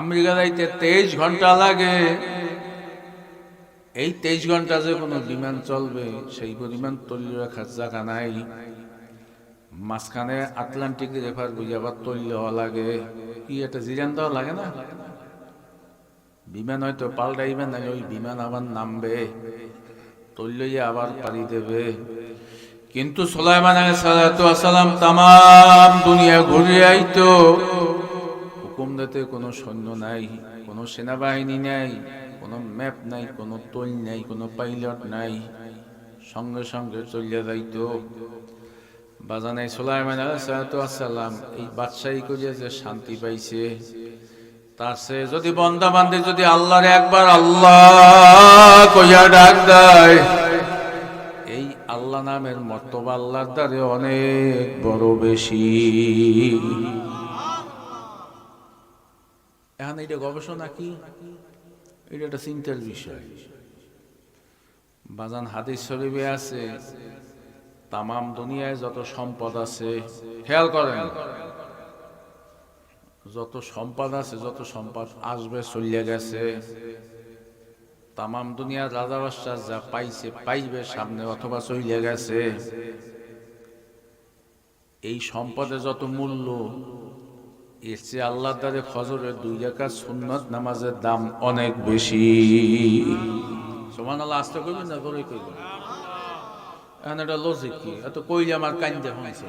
আমেরিকা যাইতে 23 ঘন্টা লাগে। এই 23 ঘন্টা যে কোনো বিমান চলবে সেই পরিমাণ তৈরি রাখার জায়গা নাই। মাঝখানে আটলান্টিক রেফার বুঝে আবার তৈরি হওয়া লাগে, কি একটা জিরান দেওয়া লাগে না? বিমান হয়তো পাল্টাইবে না, ওই বিমান আবার নামবে, তৈরি আবার পাড়ি দেবে। কিন্তু সুলাইমান আলাইহিস সালাম তাম দুনিয়া ঘুরে আইতো, হুকুম দিতে কোনো সৈন্য নাই, কোনো সেনাবাহিনী নাই, কোনো ম্যাপ নাই, কোনো তৈল নাই, কোনো পাইলট নাই, সঙ্গে সঙ্গে চলিয়া যাইতো। বাজানে সুলাইমান আলাইহিস সালাম এই বাদশাহী করিয়া যে শান্তি পাইছে, তার সে যদি বান্দা বান্দী যদি আল্লাহর একবার আল্লাহ কইয়া ডাক দেয়, এই আল্লাহ নামের মর্তবা আল্লাহর দ্বারে অনেক বড় বেশি। এখন এটা গবেষণা কি, এটা একটা চিন্তার বিষয়। বাজান হাদিস শরীফে আছে, তাম দুনিয়ায় যত সম্পদ আছে, খেয়াল করেন, যত সম্পদ আছে, যত সম্পদ আসবে চলিয়া গেছে, তাম দুনিয়ার রাজা বাদশা যা পাইছে, পাইবে সামনে অথবা চলিয়া গেছে, এই সম্পদের যত মূল্য, এর চেয়ে আল্লাহর দ্বারে ফজরের 2 রাকাত সুন্নাত নামাজের দাম অনেক বেশি। সুবহানাল্লাহ, আস্তে কইবেন না জোরে কইবেন? এখন এটা লজিক কি? এত কইলে আমার কান্দে হইছে।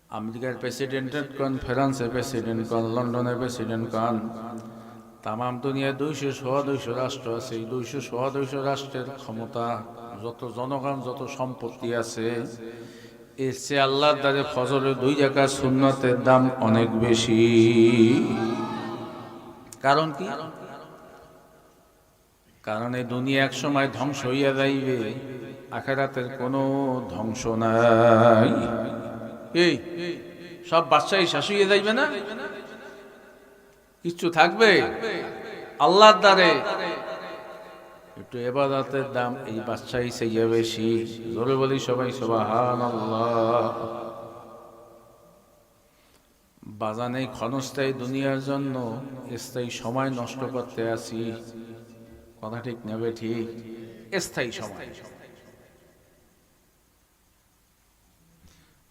আমেরিকার প্রেসিডেন্টের কোন, ফ্রান্সের প্রেসিডেন্ট কোন, লন্ডনের প্রেসিডেন্ট কোন, তাম দুনিয়ায় 200 রাষ্ট্র আছে। এই 200 রাষ্ট্রের ক্ষমতা, যত জনগণ, যত সম্পত্তি আছে, এর চেয়ে আল্লাহর দ্বারে ফজরের 2 রাকাত সুন্নতের দাম অনেক বেশি। কারণ কি? কারণ এই দুনিয়া এক সময় ধ্বংস হইয়া যাইবে, আখিরাতের কোনো ধ্বংস নাই। এই সব বাদশাহী শেষ হইয়া যাইবে না, কিছু থাকবে? আল্লাহর দ্বারে একটু ইবাদতের দাম এই বাদশাহী চেয়ে বেশি। জোরে বলি সবাই সুবহানাল্লাহ। বাজান এই ক্ষণস্থায়ী দুনিয়ার জন্য স্থায়ী সময় নষ্ট করতে আছি, কথা ঠিক নেবে? ঠিক, স্থায়ী সময়।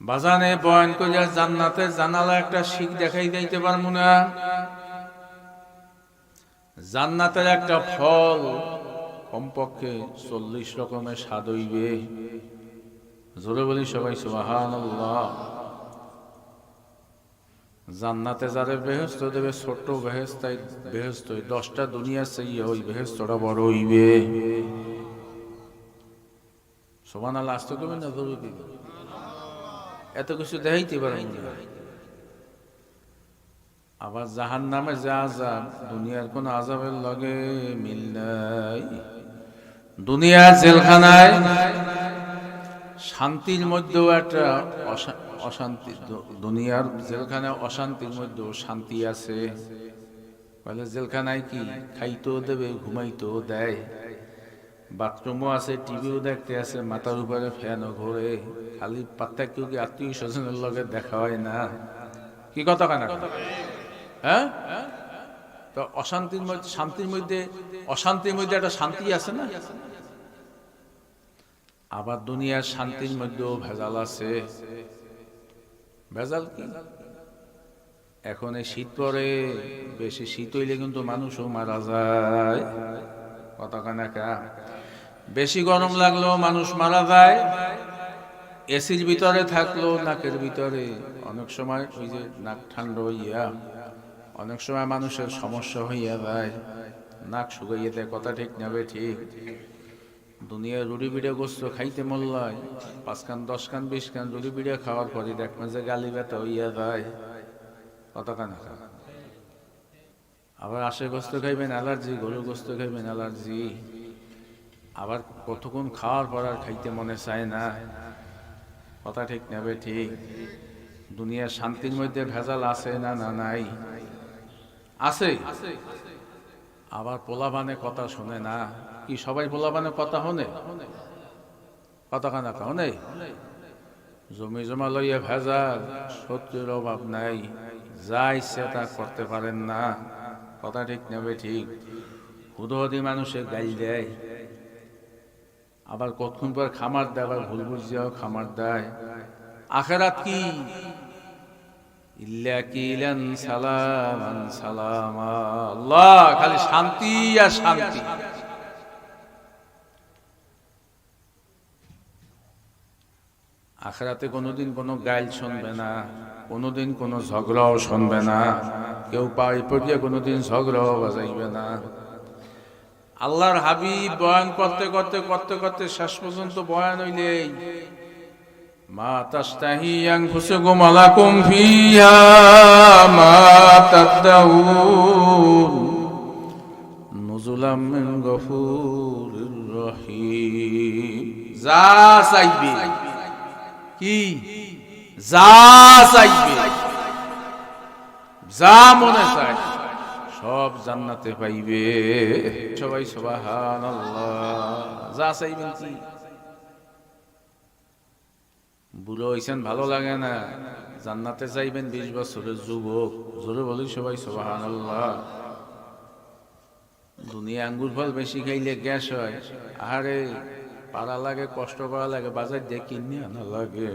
বাজানে বয়ান করিয়া জান্নাতের জানালা একটা শিখ দেখাই দিতে পারবো না। জান্নাতের একটা ফল কমপক্ষে 40 রকমের স্বাদ হইবে। জোরে বলি সবাই সুবহানাল্লাহ। জান্নাতে যারে বেহেশত দেবে, ছোট্ট বেহেশত, 10টা দুনিয়া চাইয়া ওই বেহেশতটা বড় হইবে। সুবহানাল্লাহ আসতে করবেন না জরুরি এত কিছু দেখাইতে পারেন না। আবার জাহান্নামে যে আযাব দুনিয়ার কোন আযাবের লগে মিল নাই। দুনিয়ার জেলখানায় শান্তির মধ্যেও একটা অশান্তি, দুনিয়ার জেলখানায় অশান্তির মধ্যেও শান্তি আছে। বলে জেলখানায় কি খাইতেও দেবে, ঘুমাইতেও দেয়, বাথরুমও আছে, টিভিও দেখতে আছে, মাথার উপরে ফ্যানও ঘোরে, খালি পাত্তা কেউ কি আত্মীয় স্বজনের লগে দেখা হয় না? কি কথা কানা? হ্যাঁ, তো অশান্তির মধ্যে শান্তির মধ্যে, অশান্তির মধ্যে একটা শান্তি আছে না? আবার দুনিয়ার শান্তির মধ্যেও ভেজাল আছে। ভেজাল কি? এখন এই শীত পরে, বেশি শীত হইলে কিন্তু মানুষও মারা যায়। কথা কানাকা, বেশি গরম লাগলেও মানুষ মারা যায়। এসির ভিতরে থাকলো, নাকের ভিতরে অনেক সময় ওই যে নাক ঠান্ডা হইয়া অনেক সময় মানুষের সমস্যা হইয়া যায়, নাক শুকাইয়া দেয়। কথা ঠিক নেবে ঠিক? দুনিয়ার রুটি পিঠা গোস্ত খাইতে মল্লায় 5 কান 10 কান 20 কান রুটি পিঠা খাওয়ার পরে দেখবেন যে গালি ব্যথা হইয়া যায়। কত কান? আবার আশে গোস্ত খাইবেন অ্যালার্জি, গরু গোস্ত খাইবেন অ্যালার্জি। আবার কতক্ষণ খাওয়ার পর আর খাইতে মনে চায় না। কথা ঠিক নেবে ঠিক? দুনিয়ার শান্তির মধ্যে ভেজাল আছে না? না নাই? আছে। আবার পোলাবানে কথা শোনে না। কি সবাই পোলাবানে কথা শোনে? কথা কানা শোনে? জমি জমা লইয়া ভেজাল, শত্রুর অভাব নাই, যা ইচ্ছে তা করতে পারেন না। কথা ঠিক নেবে ঠিক? হুদহদি মানুষের গাল দেয়, আবার কতক্ষণ পর খামার দেয়, আবার ভুল বুঝিয়াও খামার দেয়। আখেরাত কি? ইল্লা কিলান সালামান সালামা, আল্লাহ খালি শান্তি আর শান্তি। আখেরাতে কোনোদিন কোনো গাইল শুনবে না, কোনোদিন কোনো ঝগড়াও শুনবে না, কেউ পাই পড়িয়ে কোনোদিন ঝগড়াও বাজাইবে না। আল্লাহর হাবিব বয়ান করতে করতে করতে করতে শেষ পর্যন্ত বয়ান হইলে মা তাস্তাহি আনফুসুকুম আলাকুম ফিহা মা তাদাউন নুজুলাম মিন গফুরির রহিম। যা চাইবে, কি যা চাইবে, যা মনে চায় সব জান্নাতে পাইবে। সবাই সুবহানাল্লাহ। যা চাইবেন কি? বুড়ো হইছেন ভালো লাগে না, জান্নাতে যাইবেন 20 বছরের যুবক, জোরে বলি সবাই সুবহানাল্লাহ। দুনিয়া আঙ্গুর ফল বেশি খাইলে গ্যাস হয়, আরে পাড়া লাগে, কষ্ট করা লাগে, বাজার দিয়ে কিনে আনা লাগে।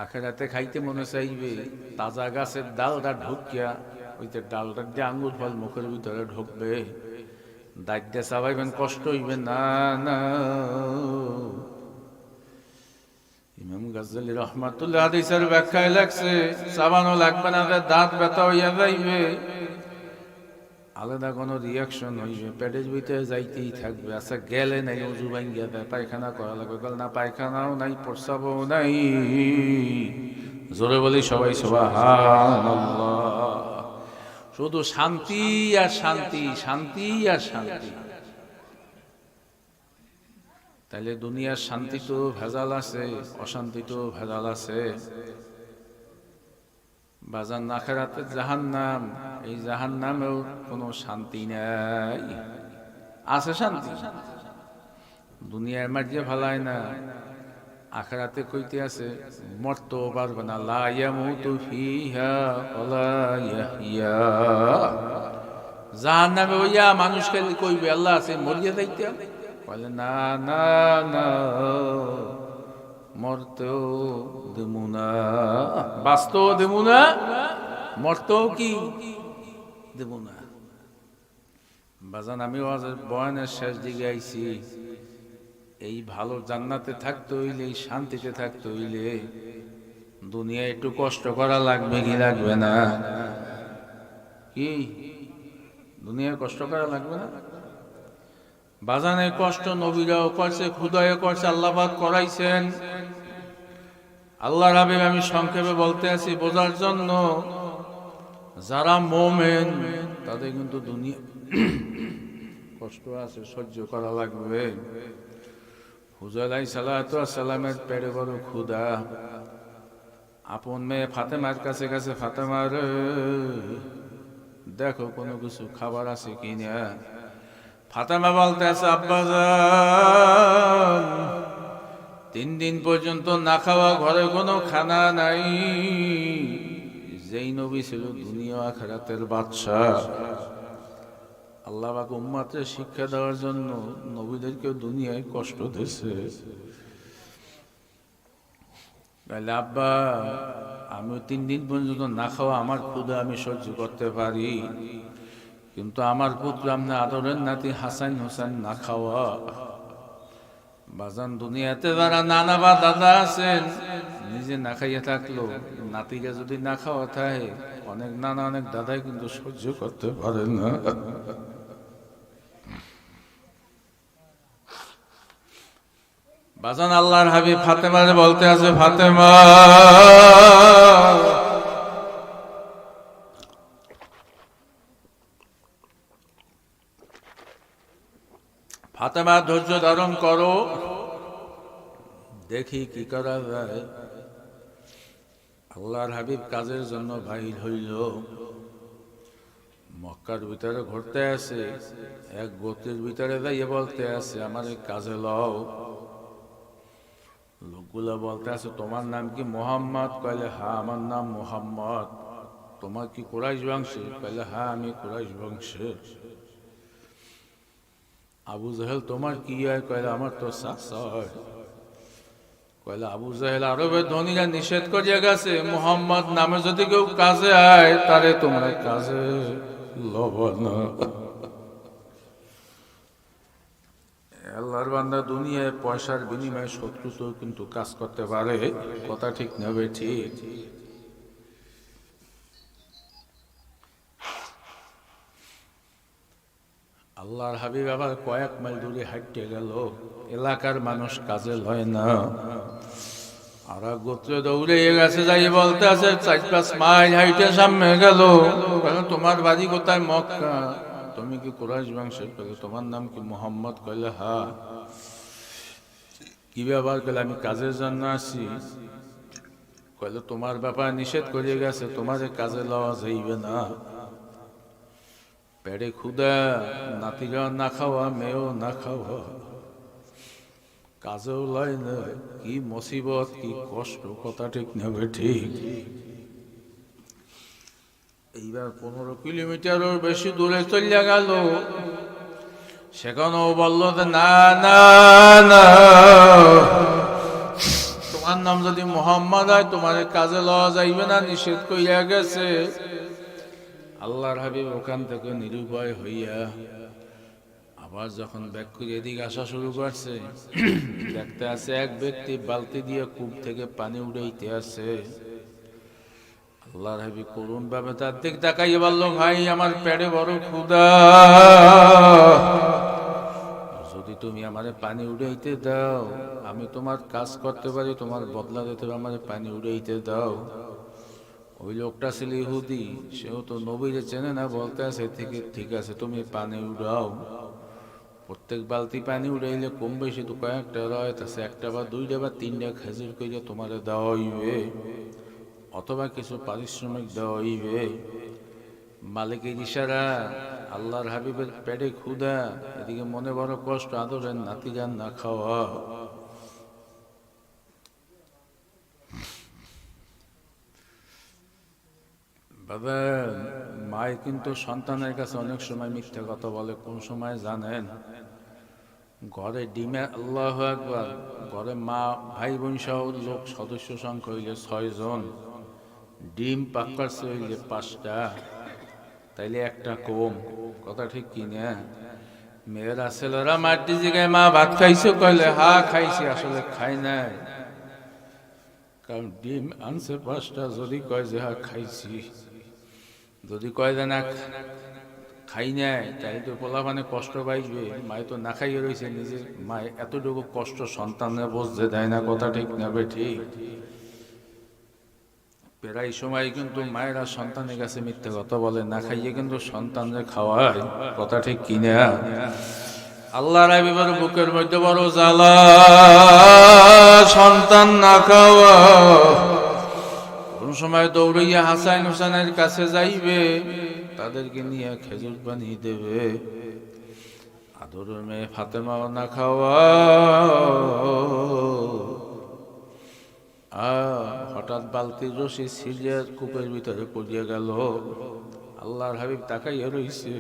আখেরাতে খাইতে মনে চাইবে তাজা গাছের ডালটা ঢুকিয়া, ওইতে ডালটা দিয়ে আঙ্গুর ফল মুখের ভিতরে ঢুকবে, দাঁত দিয়ে চাবাইবেন, কষ্ট হইবে না। না, ইমাম গাজ্জালী রহমাতুল্লাহ হাদিসের ব্যাখ্যায় লাগছে চাবানো লাগবে না, দাঁত ব্যথা হইয়া যাইবে, আলাদা কোনো রিয়াকশন হইবে, পেটের ভিতরে যাইতেই থাকবে। আচ্ছা গেলে নাই, উজু ভাঙ্গিয়া দেয়, পায়খানা করা লাগবে, বল না পায়খানাও নাই, প্রস্রাবও নাই। জোরে বলি সবাই সুবহানাল্লাহ। শুধু শান্তি আর শান্তি, শান্তি আর শান্তি। তাইলে দুনিয়ার শান্তি তো ভেজাল আছে, অশান্তি তো ভেজাল আছে। বাজার আখিরাতে জাহান্নাম, এই জাহান্নামেও কোনো শান্তি নাই। আছে শান্তি? দুনিয়ার মাঝে ভালায় না, আখিরাতে কইতে আছে মরতেও পারবে না। লা ইয়ামুতু ফিহা ওয়ালা ইয়াহইয়া। জাহান্নামে হইয়া মানুষ খালি কইবে আল্লাহ আছে মরিয়া যাইতে, বলে না না না, মরতেও দেবো না, বাঁচতেও দেবো না, মরতেও কি দেবো না। বাজান আমি বয়ানের শেষ দিকে আইছি, এই ভালো জান্নাতে থাকতে হইলে, এই শান্তিতে থাকতে হইলে দুনিয়ায় একটু কষ্ট করা লাগবে কি লাগবে না? কি দুনিয়ায় কষ্ট করা লাগবে না? বাজানে কষ্ট নবীরাও করছে, খুদায়ও করছে, আল্লাহ পাক করাইছেন। আল্লাহর হাবিব আমি সংক্ষেপে বলতে আছি বোঝার জন্য, যারা মোমেন তাদের কিন্তু দুনিয়া কষ্ট আছে, সহ্য করা লাগবে। হুজুর আলাইহিস সালাতু ওয়াস সালামের পেটে বড় ক্ষুধা। আপন মেয়ে ফাতেমার কাছে গেছে, ফাতেমা রে দেখো কোনো কিছু খাবার আছে কিনা। ফাতেমা বলতে আছে, আব্বাজান 3 দিন পর্যন্ত না খাওয়া, ঘরে কোনো খানা নাই। যেই নবী ছিল দুনিয়া আখিরাতের বাদশা, আল্লাহ পাক উম্মতকে শিক্ষা দেওয়ার জন্য নবীদেরকে দুনিয়ায় কষ্ট দিয়েছে। তাহলে আব্বা আমি 3 দিন পর্যন্ত না খাওয়া, আমার ক্ষুধা আমি সহ্য করতে পারি, কিন্তু আমার পুত্র আপনি আদরের নাতি হাসান হোসেন না খাওয়া। বাজান দুনিয়াতে যারা নানা বা দাদা আছেন, নিজে না খাইয়ে থাকলো, নাতিকে যদি না খাওয়া থাকে, অনেক নানা অনেক দাদাই কিন্তু সহ্য করতে পারে না। বাজান আল্লাহর হাবিব ফাতেমারে বলতে আছে, ফাতেমা ফাতেমা ধৈর্য ধারণ করো, দেখি কি করা যায়। আল্লাহর হাবিব কাজের জন্য বাহির হইল। মক্কার ভিতরে ঘুরতে আছে, এক গোত্রের ভিতরে যাইয়ে বলতে আছে, আমার এই কাজে লও। লোকগুলা বলতে আছে, তোমার নাম কি মোহাম্মদ? কইলে হ্যাঁ আমার নাম মোহাম্মদ। তোমার কি কুরাইশ বংশে? কইলে হ্যাঁ আমি কুরাইশ বংশের। আবু জাহেল তোমার কি হয়? কইলে আমার তো চাচা হয়। কইলে আবু জাহেল আরবের ধনীরা নিষেধ করিয়া গেছে, মোহাম্মদ নামে যদি কেউ কাজে আয় তারে তোমরা কাজে লব না। আল্লাহর বান্দা দুনিয়ায় পয়সার বিনিময়ে শত্রুত কিন্তু কাজ করতে পারে, কথা ঠিক নেবে ঠিক। আল্লাহর হাবিব আবার কয়েক মাইল দূরে হাঁটতে গেল, এলাকার মানুষ কাজে লয় না। আর গোত্র দৌড়ে গেছে, যাই বলতে আছে 4-5 মাইল হাইটে সামনে গেল। তোমার বাড়ি কোথায়? মক্কা। তুমি কি কুরাইশ বংশের? কইলে তোমার নাম কি মোহাম্মদ? কইলে হ্যাঁ। কি ব্যাপার? কইলে আমি কাজের জন্য আসি। কইলে তোমার ব্যাপার নিষেধ করে গেছে, তোমার কাজে লওয়া যাইবে না। পেটে ক্ষুধা, নাতিরা না খাওয়া, মেয়েও না খাওয়া, কাজেও লয় না। কি মুসিবত, কি কষ্ট, কথা ঠিক নেবে ঠিক। এইবার 15 কিলোমিটারের বেশি দূরে চলিয়া গেল। সেখানেও বলল যে না না না, তোমার নাম যদি মোহাম্মদ হয় তোমার কাজে লওয়া যাইবে না, নিষেধ কইয়া গেছে। আল্লাহর হাবিব ওখান থেকে নিরুপায় হইয়া আবার যখন ব্যাক করে এদিকে আসা শুরু করছে, দেখতে আছে এক ব্যক্তি বালতি দিয়ে কূপ থেকে পানি উঠাইতে আছে। আল্লাহর হাবিব করুণ ভাবে তার দিক তাকাইয়ে বলল, ভাই আমার পেটে বড় ক্ষুধা, যদি তুমি আমারে পানি উঠাইতে দাও আমি তোমার কাজ করতে পারি, তোমার বদলা দিতে আমারে পানি উঠাইতে দাও। ওই লোকটা ছিল ইহুদি, সেও তো নবীরে চেনে না, বলতে আছে ঠিক আছে তুমি পানি উঠাও। প্রত্যেক বালতি পানি উঠাইলে কম বেশি তো কয়েকটা রয়, তাছে 1টা বা 2টা বা 3টা খেজুর কইলে তোমার দেওয়া হইবে, অথবা কিছু পারিশ্রমিক দেওয়া হইবে। মালিকের ইশারা, আল্লাহর হাবিবের পেটে ক্ষুধা, এদিকে মনে বড় কষ্ট, আদরের নাতিগান না খাওয়া। বাবা মায় কিন্তু সন্তানের কাছে অনেক সময় মিথ্যা কথা বলে। কোন সময় জানেন? ঘরে ডিমে, আল্লাহু আকবার, ঘরে মা ভাই বোন সহ লোক সদস্য সংখ্যা হইলে 6 জন, ডিম পাক করছে হইলে 5টা, তাইলে একটা কম, কথা ঠিক কিনা? মেয়েরা ছেলেরা মাটি জিগায় মা ভাত খাইছো? কইলে হ্যাঁ খাইছি, আসলে খাই নাই, কারণ ডিম আনছে 5টা। যদি কয় যে হ্যাঁ খাইছি, যদি কয় যে না খাই নাই, তাই তো পোলাপানে কষ্ট পাইবে। মায়ে তো না খাইয়ে রয়েছে, নিজে মায়ে এতটুকু কষ্ট সন্তানের বুঝতে দেয় না, কথা ঠিক নেবে ঠিক। প্রায় সময় কিন্তু মায়েরা সন্তানের কাছে মিথ্যে কথা বলে, না খাইয়ে কিন্তু সন্তানদের খাওয়ায়, কথা ঠিক কিনা। আল্লাহর হাবিবের বুকের মধ্যে বড় জ্বালা, সন্তান না খাওয়া। কোন সময় দৌড়াইয়া হাসান হুসানের কাছে যাইবে, তাদেরকে নিয়ে খেজুর বানিয়ে দেবে। আদরের মেয়ে ফাতেমাও না খাওয়া। হঠাৎ বালতির রশি ছিঁড়িয়া কূপের ভিতরে পড়িয়া গেল। আল্লাহর হাবিব তাকাইয়া রইছে।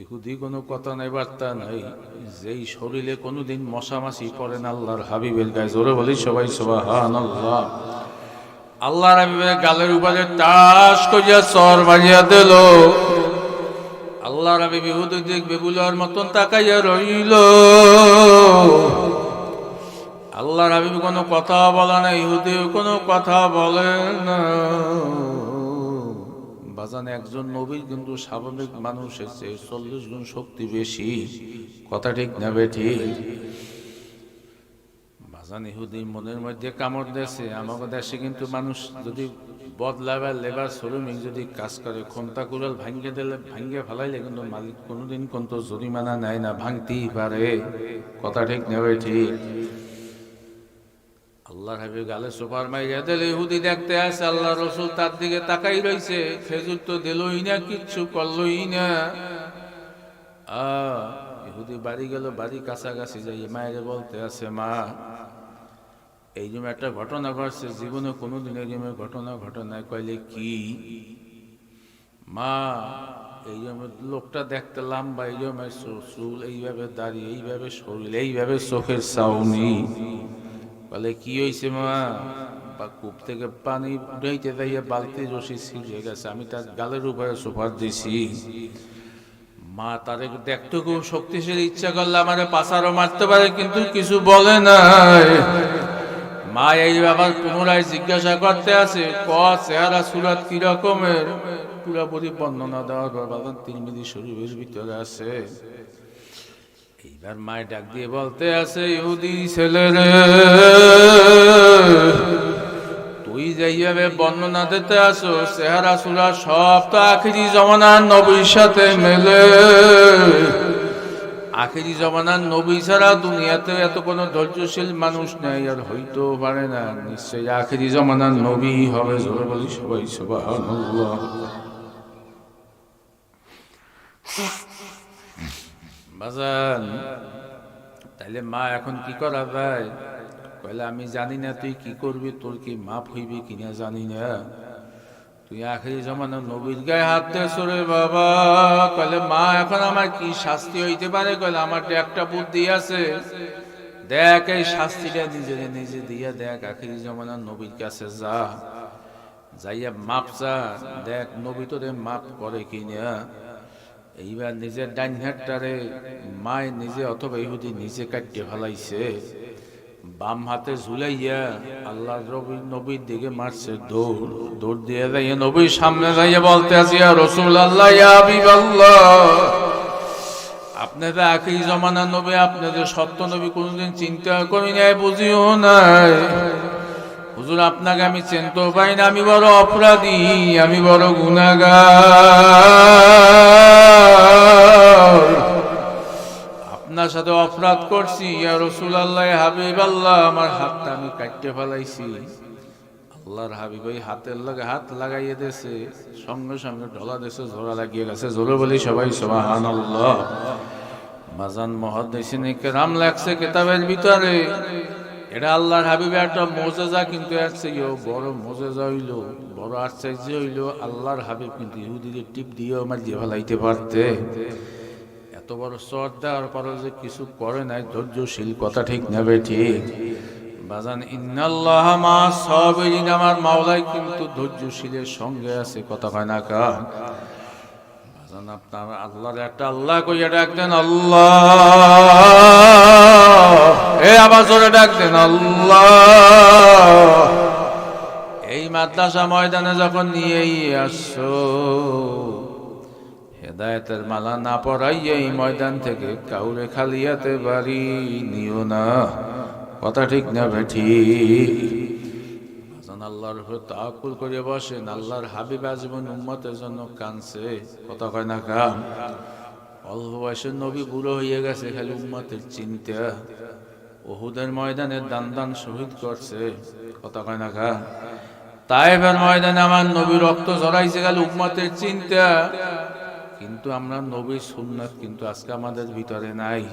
ইহুদি কোনো কথা নাই, বার্তা নাই। যেই শরীরে কোনোদিন মশামাছি পড়ে না আল্লাহর হাবিবের গায়ে, জোরে বলি সবাই সুবহানাল্লাহ। আল্লাহর হাবিবের গালের উপরে টাস করিয়া চর মারিয়া দিল। আল্লাহর হাবিব ইহুদি দেখবে বুলার মতন তাকাইয়া রইল। আল্লাহর হাবিব কোনো কথা বলে না, ইহুদিও কোনো কথা বলে না। বাজান একজন নবীর কিন্তু স্বাভাবিক মানুষের চেয়ে 40 গুণ শক্তি বেশি, কথা ঠিক নেবে ঠিক। বাজান ইহুদি মনের মধ্যে কামড় দিয়েছে। আমাদের দেশে কিন্তু মানুষ যদি বদলাবার লেবার শ্রমিক যদি কাজ করে, খন্তা কুড়াল ভাঙ্গে দিলে, ভাঙ্গে ফেলাইলে কিন্তু মালিক কোনোদিন কিন্তু জরিমানা নেয় না, ভাঙতেই পারে, কথা ঠিক নেবে ঠিক। আল্লাহর হাবিব গালে সুপার মাইরা দিলে, ইহুদি দেখতে আসে, আল্লাহ রসুল তার দিকে তাকাই রইছে। খেজুর তো দিলই না, কিচ্ছু করলই না। ইহুদি বাড়ি গেল, বাড়ি কাছাকাছি যাই মায়ের বলতে আছে, মা এই জন্য একটা ঘটনা ঘটছে, জীবনে কোনোদিন এই জন্য ঘটনা ঘটে নাই। কইলে কি? মা এই জন্য লোকটা দেখতে লম্বা, এই জন্য চুল এইভাবে দাঁড়িয়ে, এইভাবে শরীর, এইভাবে চোখের চাউনি। বলে কি হয়েছে মা? বা কূপ থেকে পানি উঠাইতে যাইয়া বালতি রশি ছিঁড়ে গেছে, আমি তার গালের উপরে সুপার দিছি। মা তারে দেখতে খুব শক্তিশালী, ইচ্ছা করলে আমারে পাছারও মারতে পারে, কিন্তু কিছু বলে নাই। মা এই ব্যাপার পুনরায় জিজ্ঞাসা করতে আছে, চেহারা সুরাত কি রকমের? পুরাপুরি বর্ণনা দেওয়ার পর বাবা তিরমিজি শরীফের ভিতরে আছে। এইবার মায় ডাক দিয়ে বলতে আছে, ইহুদি ছেলেরে, তুই যেইভাবে বর্ণনা দিতে আসো, চেহারা সুরা সব তো আখিরি জমানার নবীর সাথে মেলে। আখিরি জমানার নবী ছাড়া দুনিয়াতে এত কোনো ধৈর্যশীল মানুষ নেই, আর হইতেও পারে না। নিশ্চয়ই আখিরি জমানার নবী হবে, জোরে বলি সবাই সুবহানাল্লাহ। বাজান তাইলে মা এখন কি করা যায়? কইলে আমি জানি না তুই কি করবি, তোর কি মাপ হইবি কিনা জানি না। তুই আখিরি জমানার নবীর গায়ে হাত দিয়েছ রে বাবা। কইলে মা এখন আমার কি শাস্তি হইতে পারে? কইলে আমার একটা বুদ্ধি আছে, দেখ এই শাস্তিটা নিজে নিজে দিয়া দেখ। আখিরি জমানার নবীর কাছে যা, যাইয়া মাপ চা, দেখ নবী তোরে মাপ করে কিনা। এইবার নিজের ডাইন হাতটারে মায় নিজে অথবা ইহুদি নিজে কাটিয়ে ফেলাইছে। বাম হাতে ঝুলাইয়া আল্লাহ নবীর দিকে মারছে দৌড়। দৌড় দিয়ে যাইয়া নবীর সামনে যাইয়া বলতে আছে, ইয়া রাসূলুল্লাহ, ইয়া হাবিবাল্লাহ, আপনাদের আখিরি জমানার নবী, আপনাদের সত্য নবী কোনদিন চিন্তা করি নাই, বুঝিও নাই। হুজুর আপনাকে আমি চিনতেও পাই না, আমি বড় অপরাধী, আমি বড় গুনাহগার, আপনার সাথে অপরাধ করছি। ইয়া রাসূলুল্লাহ, হাবিবাল্লাহ, আমার হাতটা আমি কাটতে ফেলাইছি। আল্লাহর হাবিব ওই হাতের লগে হাত লাগাইয়ে দিয়েছে, সঙ্গে সঙ্গে ঢলা দিয়েছে, জোড়া লাগিয়ে গেছে। জোরে বলি সবাই সুবহানাল্লাহ। মাজান মুহাদ্দিসিন কিরাম লেখছে কিতাবের ভিতরে, এটা আল্লাহর হাবিবের একটা মুজিজা, কিন্তু এর চেয়ে বড় মুজিজা হইল, বড় আশ্চর্য হইল, আল্লাহর হাবিব কিন্তু ইহুদিদের টিপ দিয়ে আমার দিয়ে ফেলাইতে পারতে। এত বড় চর দেওয়ার পরও যে কিছু করে নাই, ধৈর্যশীল, কথা ঠিক নেবে ঠিক। বাজান ইন্নাল্লাহা মা'আস সাবিরিন, আমার মাওলাই কিন্তু ধৈর্যশীলের সঙ্গে আছে, কথা হয় না কা। বাজান আপনার আল্লাহর একটা আল্লাহ কইয়া ডাক দেন, আল্লাহ, এ আবার জোরে ডাক দেন, আল্লাহ। এই মাদ্রাসা ময়দানে যখন নিয়েই আসছো, হেদায়েতের মালা না পরাইয়ে এই ময়দান থেকে কাউরে খালিয়াতে বাড়ি নিও না। কথা ঠিক না বেঠিক? আল্লাহর উপর তাওয়াক্কুল করে বসেন। আল্লাহর হাবিব আজীবন উম্মতের জন্য কাঁদছে, কথা কয় না কাম? অল্প বয়সের নবী বুড়ো হয়ে গেছে খালি উম্মতের চিন্তা। উহুদের ময়দানে দান দান শহীদ করছে, কথা কয় না কাম? তায়েফের ময়দানে আমার নবী রক্ত ঝরাইছে খালি উম্মতের চিন্তা। কিন্তু আমরা নবীর সুন্নাত কিন্তু আজকে আমাদের ভিতরে নাই,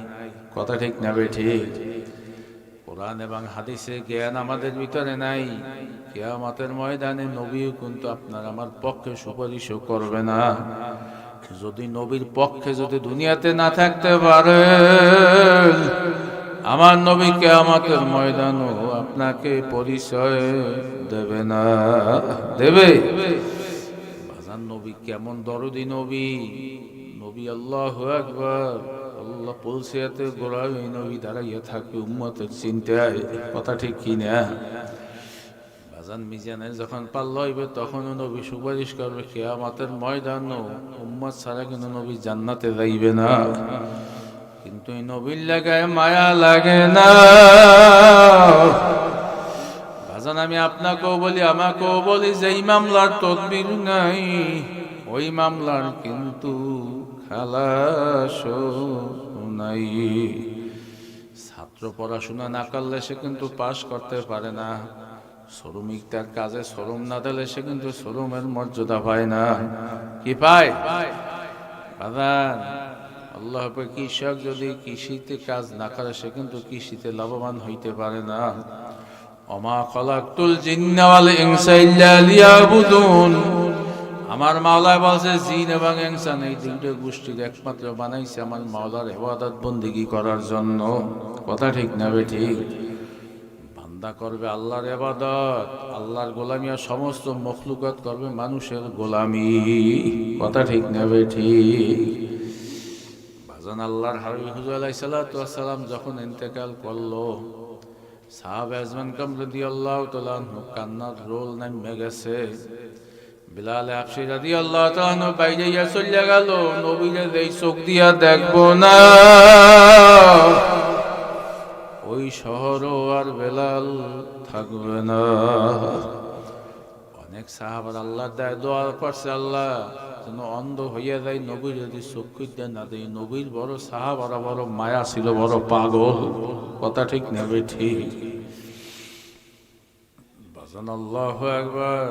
কথা ঠিক না বেঠিক? কোরআন এবং হাদিসের জ্ঞান আমাদের ভিতরে নাই। কিয়ামতের ময়দানে নবীও কিন্তু আপনার আমার পক্ষে সুপারিশও করবে না। যদি নবীর পক্ষে যদি দুনিয়াতে না থাকতে পারে, আমার নবী কিয়ামতের ময়দানও আপনাকে পরিচয় দেবে না। দেবে? বাজান নবী কেমন দরদি নবী, নবী আল্লাহু আকবার। আল্লাহ পলসিয়াতে গোড়ায় ওই নবী দাঁড়াইয়া থাকে উম্মতের চিন্তায়, কথা ঠিক কিনা? বাজান মিজানে যখন পাল্লা হইবে তখনও নবী সুপারিশ করবে। কিয়ামতের ময়দানও উম্মত ছাড়া কিন্তু নবী জান্নাতে যাইবে না। কিন্তু এই নবীর লাগায় মায়া লাগে না। বাজান আমি আপনাকেও বলি আমাকেও বলি, যে এই মামলার তদবির নাই ওই মামলার কিন্তু খালাস নাই। ছাত্র পড়াশোনা না করলে সে কিন্তু পাশ করতে পারে না। শ্রমিক তার কাজে শ্রম না দিলে সে কিন্তু শ্রমের মর্যাদা পায় না। কি পায়? বাজান আল্লাহ কৃষক যদি কৃষিতে কাজ না করে সে কিন্তু কৃষিতে লাভবান হইতে পারে না। ওমা খালাকতুল জিন্না ওয়াল ইনসা ইল্লা লিয়াবুদুন। আমার মাওলা বলছে জিন এবং ইনসান এই দুইটা গোষ্ঠীর একমাত্র বানাইছে আমার মাওলার ইবাদত বন্দেগী করার জন্য, কথা ঠিক না বেঠিক? বান্দা করবে আল্লাহর ইবাদত, আল্লাহর গোলামি, আর সমস্ত মখলুকাত করবে মানুষের গোলামি, কথা ঠিক না বেঠিক? ভাজন আল্লাহর হাবিব হুজুর আলাইহিস সালাতু ওয়াস সালাম যখন ইন্তেকাল করলো, সাহাবা আজমান কাম রাদিয়াল্লাহু তাআলা আনহু কান্নার রোল নামে গেছে। বিলাল হাবশী রাদিয়াল্লাহু তাআলা আনহু বাইরে চলে গেল, নবীরে যেই চোখ দিয়া দেখবো না ওই শহরও আর বেলাল থাকবে না। অনেক সাহাবার আল্লাহ দেয় দোয়া করছে, আল্লাহ যেন অন্ধ হইয়া যায়, নবীর যদি চক্ষু দেয় না দেয়। নবীর বড় সাহাবারা বড় মায়া ছিল, বড় পাগল, কথা ঠিক নেবে ঠিক? বাজান আল্লাহু আকবার।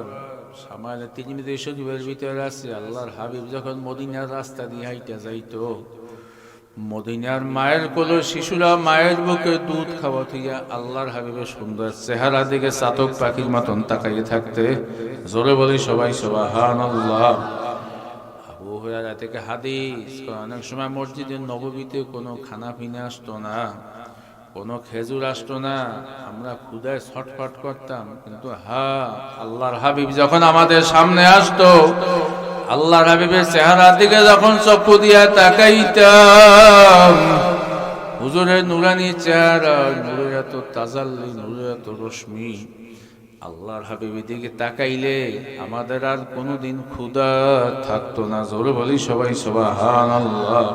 সামান্য 3 মিনিট শরীফের ভিতরে আছে আল্লাহর হাবিব যখন মদিনার রাস্তা দিয়ে হাইটা যাইতো, মদিনার মায়ের কোলে শিশুরা মায়ের বুকে দুধ খাওয়া থেকে আল্লাহর হাবিবের সুন্দর চেহারা দিকে চাতক পাখির মতন তাকাইয়ে থাকতে। জোরে বলি সবাই সুবহানাল্লাহ। আবু হুরায়রা থেকে হাদিস, অনেক সময় মসজিদের নববীতে কোনো খানা পিনা আসতো না, কোনো খেজুর আসতো না, আমরা ক্ষুধায় ছটফট করতাম। কিন্তু আল্লাহর হাবিব যখন আমাদের সামনে আসতো, আল্লাহর হাবিবের চেহারার দিকে যখন চক্ষু দিয়া তাকাইতাম, হুজুরের নুরানি চেহারা, নূরের এত তাজাল্লি, নূরের এত রশ্মি, আল্লাহর হাবিবের দিকে তাকাইলে আমাদের আর কোনোদিন ক্ষুধা থাকতো না। জোরে বলি সবাই সুবহানাল্লাহ।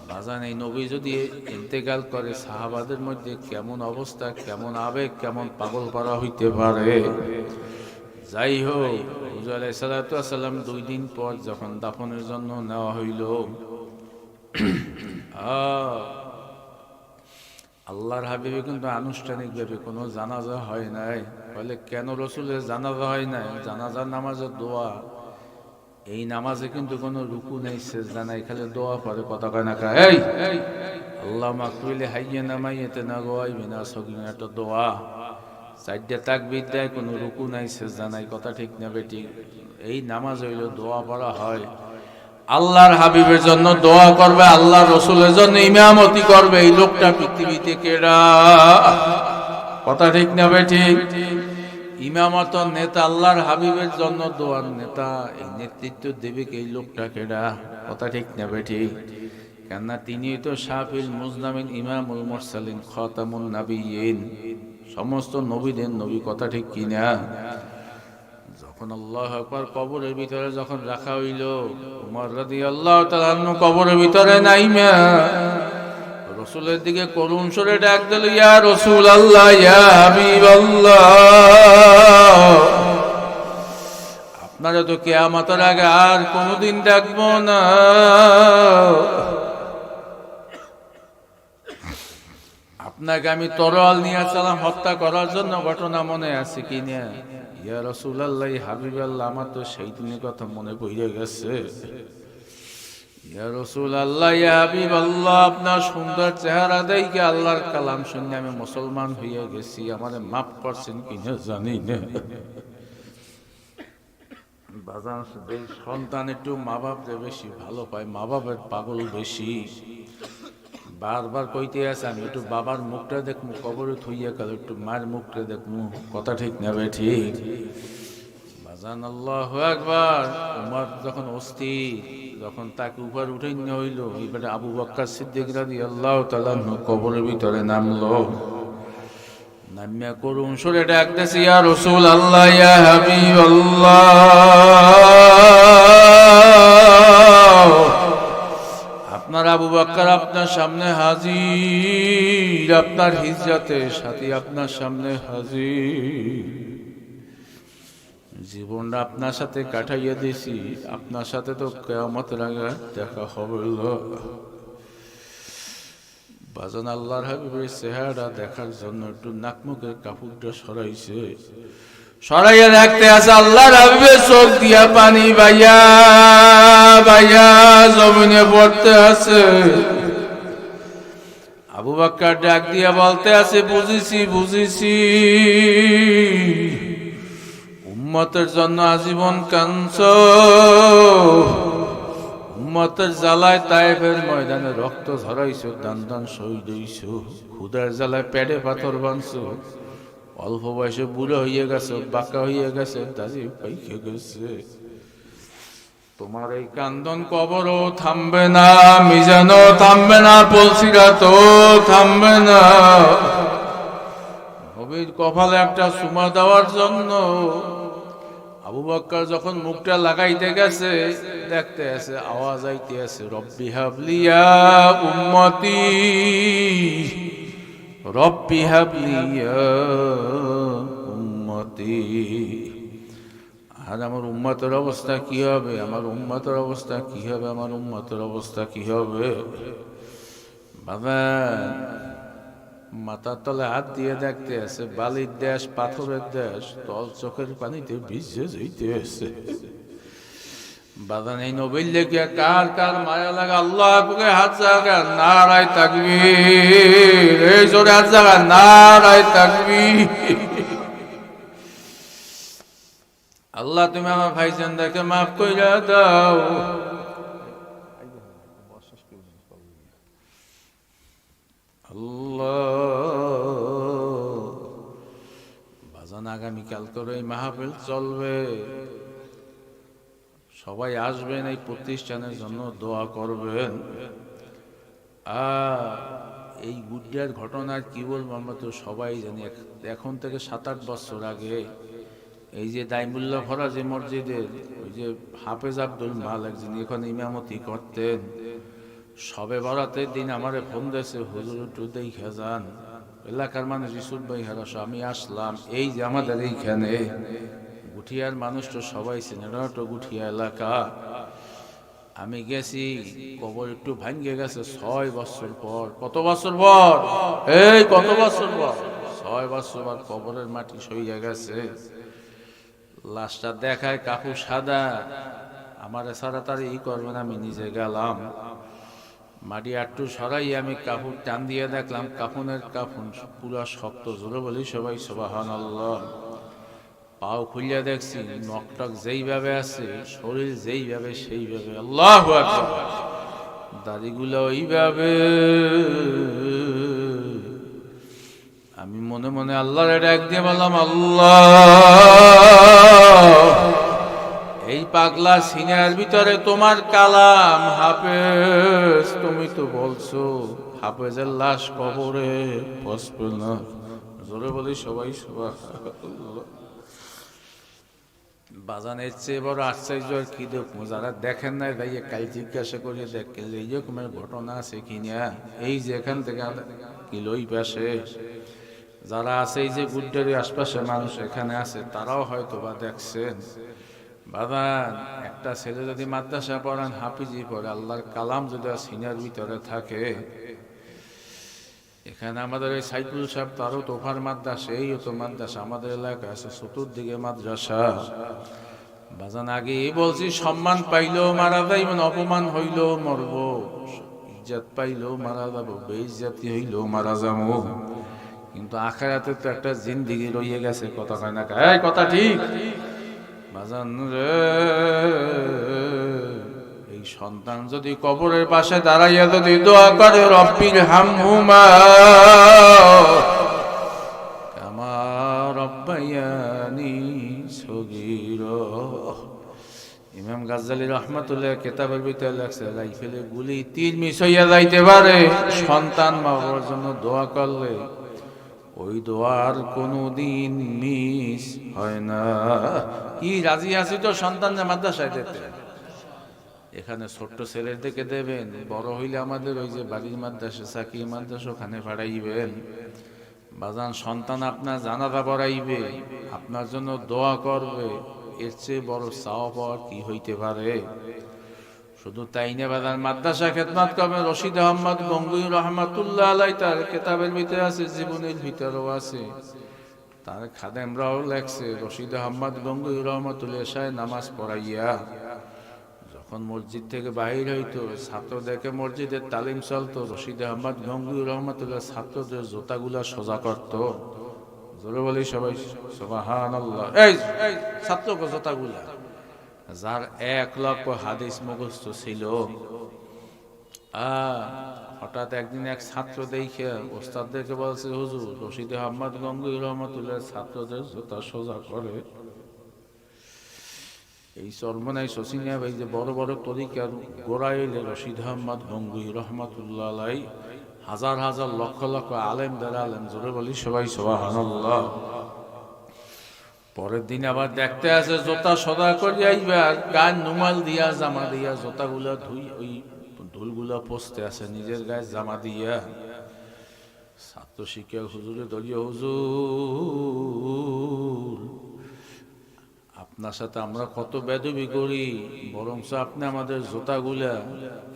বাজান এই নবী যদি ইন্তেকাল করে, সাহাবাদের মধ্যে কেমন অবস্থা, কেমন আবেগ, কেমন পাগল পারা হইতে পারে। যাই হোক, হুজুর আলাইহিস সালাতু ওয়াস সালাম 2 দিন পর যখন দাফনের জন্য নেওয়া হইল, আল্লাহর হাবিবে কিন্তু আনুষ্ঠানিকভাবে কোনো জানাজা হয় নাই। বলে কেন রসুলের জানাজা হয় নাই? জানাজার নামাজের দোয়া, এই নামাজে কিন্তু কোনো রুকু নেই, সেজদা নাই, খালি দোয়া পড়ে, কথা কয় না কায়? এই আল্লাহুম্মা কুলি হাইয়িনা মাইয়িতানা গায়বিনা সগিনা, একটা দোয়া, 4টা তাকবীর দেয়, কোনো রুকু নাই, সেজদা নাই, কথা ঠিক না বেঠিক? এই নামাজ হইল দোয়া পড়া হয়। আল্লাহর হাবিবের জন্য দোয়া করবে, আল্লাহর রাসূলের জন্য ইমামতি করবে, এই লোকটা পৃথিবীতে কেডা? কথা ঠিক না বেঠিক? ইমামত নেতা, আল্লাহর হাবিবের জন্য দোয়ার নেতা, এই নেতৃত্ব দেবে কে? এই লোকটা কেডা? কথা ঠিক না বেঠিক? কেননা তিনি তো শাফিল মুজনামিন, ইমামুল মুরসালিন, খাতামুন নবিয়্যিন, সমস্ত নবীদের নবী, কথা ঠিক কিনা? যখন আল্লাহু আকবার কবরের ভিতরে যখন রাখা হইল, উমর রাদিয়াল্লাহু তাআলা আনহু কবরের ভিতরে নাইমা রাসূলের দিকে করুণ সুরে ডাক দিল, ইয়া রাসূলুল্লাহ, ইয়া হাবিবাল্লাহ, আপনারা তো কিয়ামতের আগে আর কোনোদিন দেখবো না। আপনাকে আমি তরোয়াল নিয়ে আসলাম হত্যা করার জন্য, ঘটনা মনে আছে কি না? ইয়া রাসূলুল্লাহ, হাবিবাল্লাহ, আমার তো সেই দিনের কথা মনে পড়ে গেছে। ইয়া রাসূলুল্লাহ, ইয়া হাবিবাল্লাহ, আপনার সুন্দর চেহারা দেখে আল্লাহর কালাম শুনে আমি মুসলমান হয়ে গেছি, আমারে মাফ করছেন কিনা জানি না। বাজান, সন্তান একটু মা বাপরে বেশি ভালো পায়, মা বাপের পাগল বেশি। বারবার কইতে আছে আমি একটু বাবার মুখটা দেখবো, কবরে থইয়া গেল একটু মায়ের মুখটা দেখবো, কথা ঠিক নেবে ঠিক। বাজান, আল্লাহু আকবার। উমর যখন অস্থির, যখন তাকে উপর উঠে নিয়ে হইল, এবারে আবু বকর সিদ্দিক রাদিয়াল্লাহু তাআলা কবরের ভিতরে নামলো। নামিয়া করুন সুরে ডাকতেছে, ইয়া রাসূলুল্লাহ, ইয়া হাবিবাল্লাহ, আপনার আবু বকর আপনার সামনে হাজির, আপনার হিজরতের সাথী আপনার সামনে হাজির। জীবনটা আপনার সাথে কাটাইয়া দিয়েছি, আপনার সাথে তো কিয়ামতের আগে দেখা হবে। বাজান, আল্লাহর হাবিবের চেহারা দেখার জন্য একটু নাক মুখের কাপড়টা সরাইছে, সরাইয়া দেখতে আছে আল্লাহর হাবিবের চোখ দিয়া পানি বাইয়া বাইয়া জমিনে পড়তে আছে। আবু বকর ডাক দিয়া বলতে আছে, বুঝেছি বুঝেছি, উম্মতের জন্য আজীবন কাঁদছো, উম্মতের জ্বালায় তায়েফের ময়দানে রক্ত ঝরাইছো, দান দান শহীদ হইছো, ক্ষুধার জ্বালায় পেটে পাথর বাঁধছো, অল্প বয়সে বুড়ো হইয়া গেছো, বাঁকা হইয়া গেছে, দাঁড়ি পাইকে গেছে। তোমার এই কান্দন কবরও থামবে না, মিজানও থামবে না, পুলসিরাতও থামবে না। নবীর কপালে একটা চুমা দেওয়ার জন্য আবু বকর যখন মুখটা লাগাইতে গেছে, দেখতে আছে আওয়াজ আইতে আছে, রব্বি হাবলি ইয়া উম্মতি, রব্বি হাবলি ইয়া উম্মতি। আর আমার উম্মতের অবস্থা কি হবে, আমার উম্মতের অবস্থা কি হবে, আমার উম্মতের অবস্থা কি হবে? বাবা মাথার তলে হাত দিয়ে দেখতে আছে, বালির দেশ, পাথরের দেশ, তল চোখের পানিতে ভিজে যেতে আছে। বাদান, এই নবীর লেগে কার কার মায়া লাগা, আল্লাহ বুকে হাত জাগা, নারায়ে তাকবীর, এই জোরে হাত জাগা, নারায়ে তাকবীর। আল্লাহ তুমি আমার ভাইজানদেরকে মাফ কইরা দাও। আল্লাহ বাজান, আগামীকাল করে এই মাহফিল চলবে, সবাই আসবেন, এই প্রতিষ্ঠানের জন্য দোয়া করবেন। এই গুড্ডার ঘটনা কি বলবো, আমরা তো সবাই জানি। এখন থেকে 7-8 বছর আগে এই যে দাইমুল্লাহ ফরাজি মসজিদের ওই যে হাফেজ আব্দুল মালিক, যিনি এখানে ইমামতি করতেন, সবে বরাতের দিন আমারে ফোন দিয়েছে, হুজুর একটু দেখে যান, এলাকার মানুষ ইসুফ ভাই হারাস, আমি আসলাম। এই যে আমাদের এইখানে গুঠিয়ার মানুষ তো সবাই চেনে, তো গুঠিয়া এলাকা। আমি গেছি, কবর একটু ভাঙ্গে গেছে 6 বছর পর। কত বছর পর? এই কত বছর পর? 6 বছর পর কবরের মাটি সইয়া গেছে। লাশটা দেখায় কাপড় সাদা, আমার সারা তার ই করবেন, আমি নিজে গেলাম, মাটি একটু সরাই আমি কাপড় টান দিয়ে দেখলাম কাফনের কাফন পুরা শক্ত। জোরে বলি সবাই সুবহানাল্লাহ। পাও খুলিয়া দেখছি নকটক যেইভাবে আছে, শরীর যেইভাবে সেইভাবে, আল্লাহু আকবার, দাড়িগুলো ওইভাবে। আমি মনে মনে আল্লাহর ডাক দিয়ে বললাম, আল্লাহ, এই পাগলা সিনার ভিতরে তোমার কালাম হাফেজ, তুমি তো বলছো হাফেজের লাশ কবরে বসবে না। জোরে বলি সবাই সুবহানাল্লাহ। বাজানের চেয়ে বড় আশ্চর্য আর কি দেখবো, যারা দেখেন নাই ভাই কাল জিজ্ঞাসা করিয়ে দেখেন এই রকমের ঘটনা আছে কিনা। এই যে এখান থেকে কিলোই পাশে যারা আছে, এই যে গুড্ডারের আশপাশে মানুষ এখানে আছে, তারাও হয়তো বা দেখছেন। বাবান একটা ছেলে যদি মাদ্রাসা পড়ান, হাফিজি পড়ে, আল্লাহর কালাম যদি সিনার ভিতরে থাকে, এখানে আমাদের এই সাইকুল সাহেব তারও তোফার মাদ্রাসা, এই তো মাদ্রাসা আমাদের এলাকায় আছে, চতুর্দিকে মাদ্রাসা। বাজান আগে বলছি, সম্মান পাইলেও মারা যাইবেন, অপমান হইলেও মরব, ইজ্জত পাইলেও মারা যাব, বেইজ্জতি হইলেও মারা যাবো। কিন্তু আখিরাতে তো একটা জিন্দেগি রইয়ে গেছে, কথা কয় না, এই কথা ঠিক বাজান রে। এই সন্তান যদি কবরের পাশে দাঁড়াইয়া যদি দোয়া করে, রব্বির হামহুমা কামা রব্বায়ানি সগীরা। ইমাম গাজ্জালী রাহমাতুল্লাহ কিতাবের ভিতরে লেখছে, রাইফেলে গুলি তীর মিস হইয়া যাইতে পারে, সন্তান মা বাবার জন্য দোয়া করলে ওই দোয়ার কোনদিন মিস হয় না। কি রাজি আছি তো সন্তানদের মাদ্রাসায় যেতে। এখানে ছোট্ট ছেলের দিকে দেবেন, বড় হইলে আমাদের ওই যে বাড়ির মাদ্রাসা, চাকরি মাদ্রাসা, ওখানে পাঠাইবেন। বাজান সন্তান আপনার জানাজা পড়াইবে, আপনার জন্য দোয়া করবে, এর চেয়ে বড় চাওয়া পাওয়ার কি হইতে পারে? শুধু তাই না বাজান, মাদ্রাসা খেদমত করবে। রশিদ আহমদ গঙ্গুই রহমাতুল্লাহ আলাইহি তার কিতাবের ভিতরে আছে, জীবনের ভিতরেও আছে, তার খাদেমরাও লেখছে। রশিদ আহমদ গঙ্গুই রহমাতুল্লাহ এশায় নামাজ পড়াইয়া যখন মসজিদ থেকে বাহির হইতো, ছাত্রদেরকে মসজিদের তালিম চলতো, রশিদ আহমদ গঙ্গুই রহমাতুল্লাহ ছাত্রদের জুতাগুলা সোজা করতো। জোরে বলি সবাই সুবহানাল্লাহ। এই ছাত্রকে জুতাগুলা, যার 1 লক্ষ হাদিস মুখস্থ ছিল, হঠাৎ একদিন এক ছাত্র দেখে ওস্তাদদেরকে বলছে, হুজুর রশিদ আহমদ গঙ্গুই রহমাতুল্লাহ ছাত্রদের জুতা সোজা করে। এই চরমনাই শশিনিয়া ভাই যে বড় বড় তরিকার গোড়ায় এলে রশিদ আহমদ গঙ্গুই রহমাতুল্লাহ আলাইহি হাজার হাজার লক্ষ লক্ষ আলেম দ্বারা আলেম, জোরে বলি সবাই সুবহানাল্লাহ। পরের দিন আবার দেখতে আসে জোতা সদা করে আইবে, আর গায়ে নুমাল দিয়া জামা দিয়া জোতাগুলা ধুই, ওই ধুলগুলা পচতে আছে নিজের গায়ে জামা দিয়া। ছাত্র শিক্ষক হুজুরে দলীয়, হুজুর আপনার সাথে আমরা কত বেদবি করি, বরঞ্চ আপনি আমাদের জুতাগুলা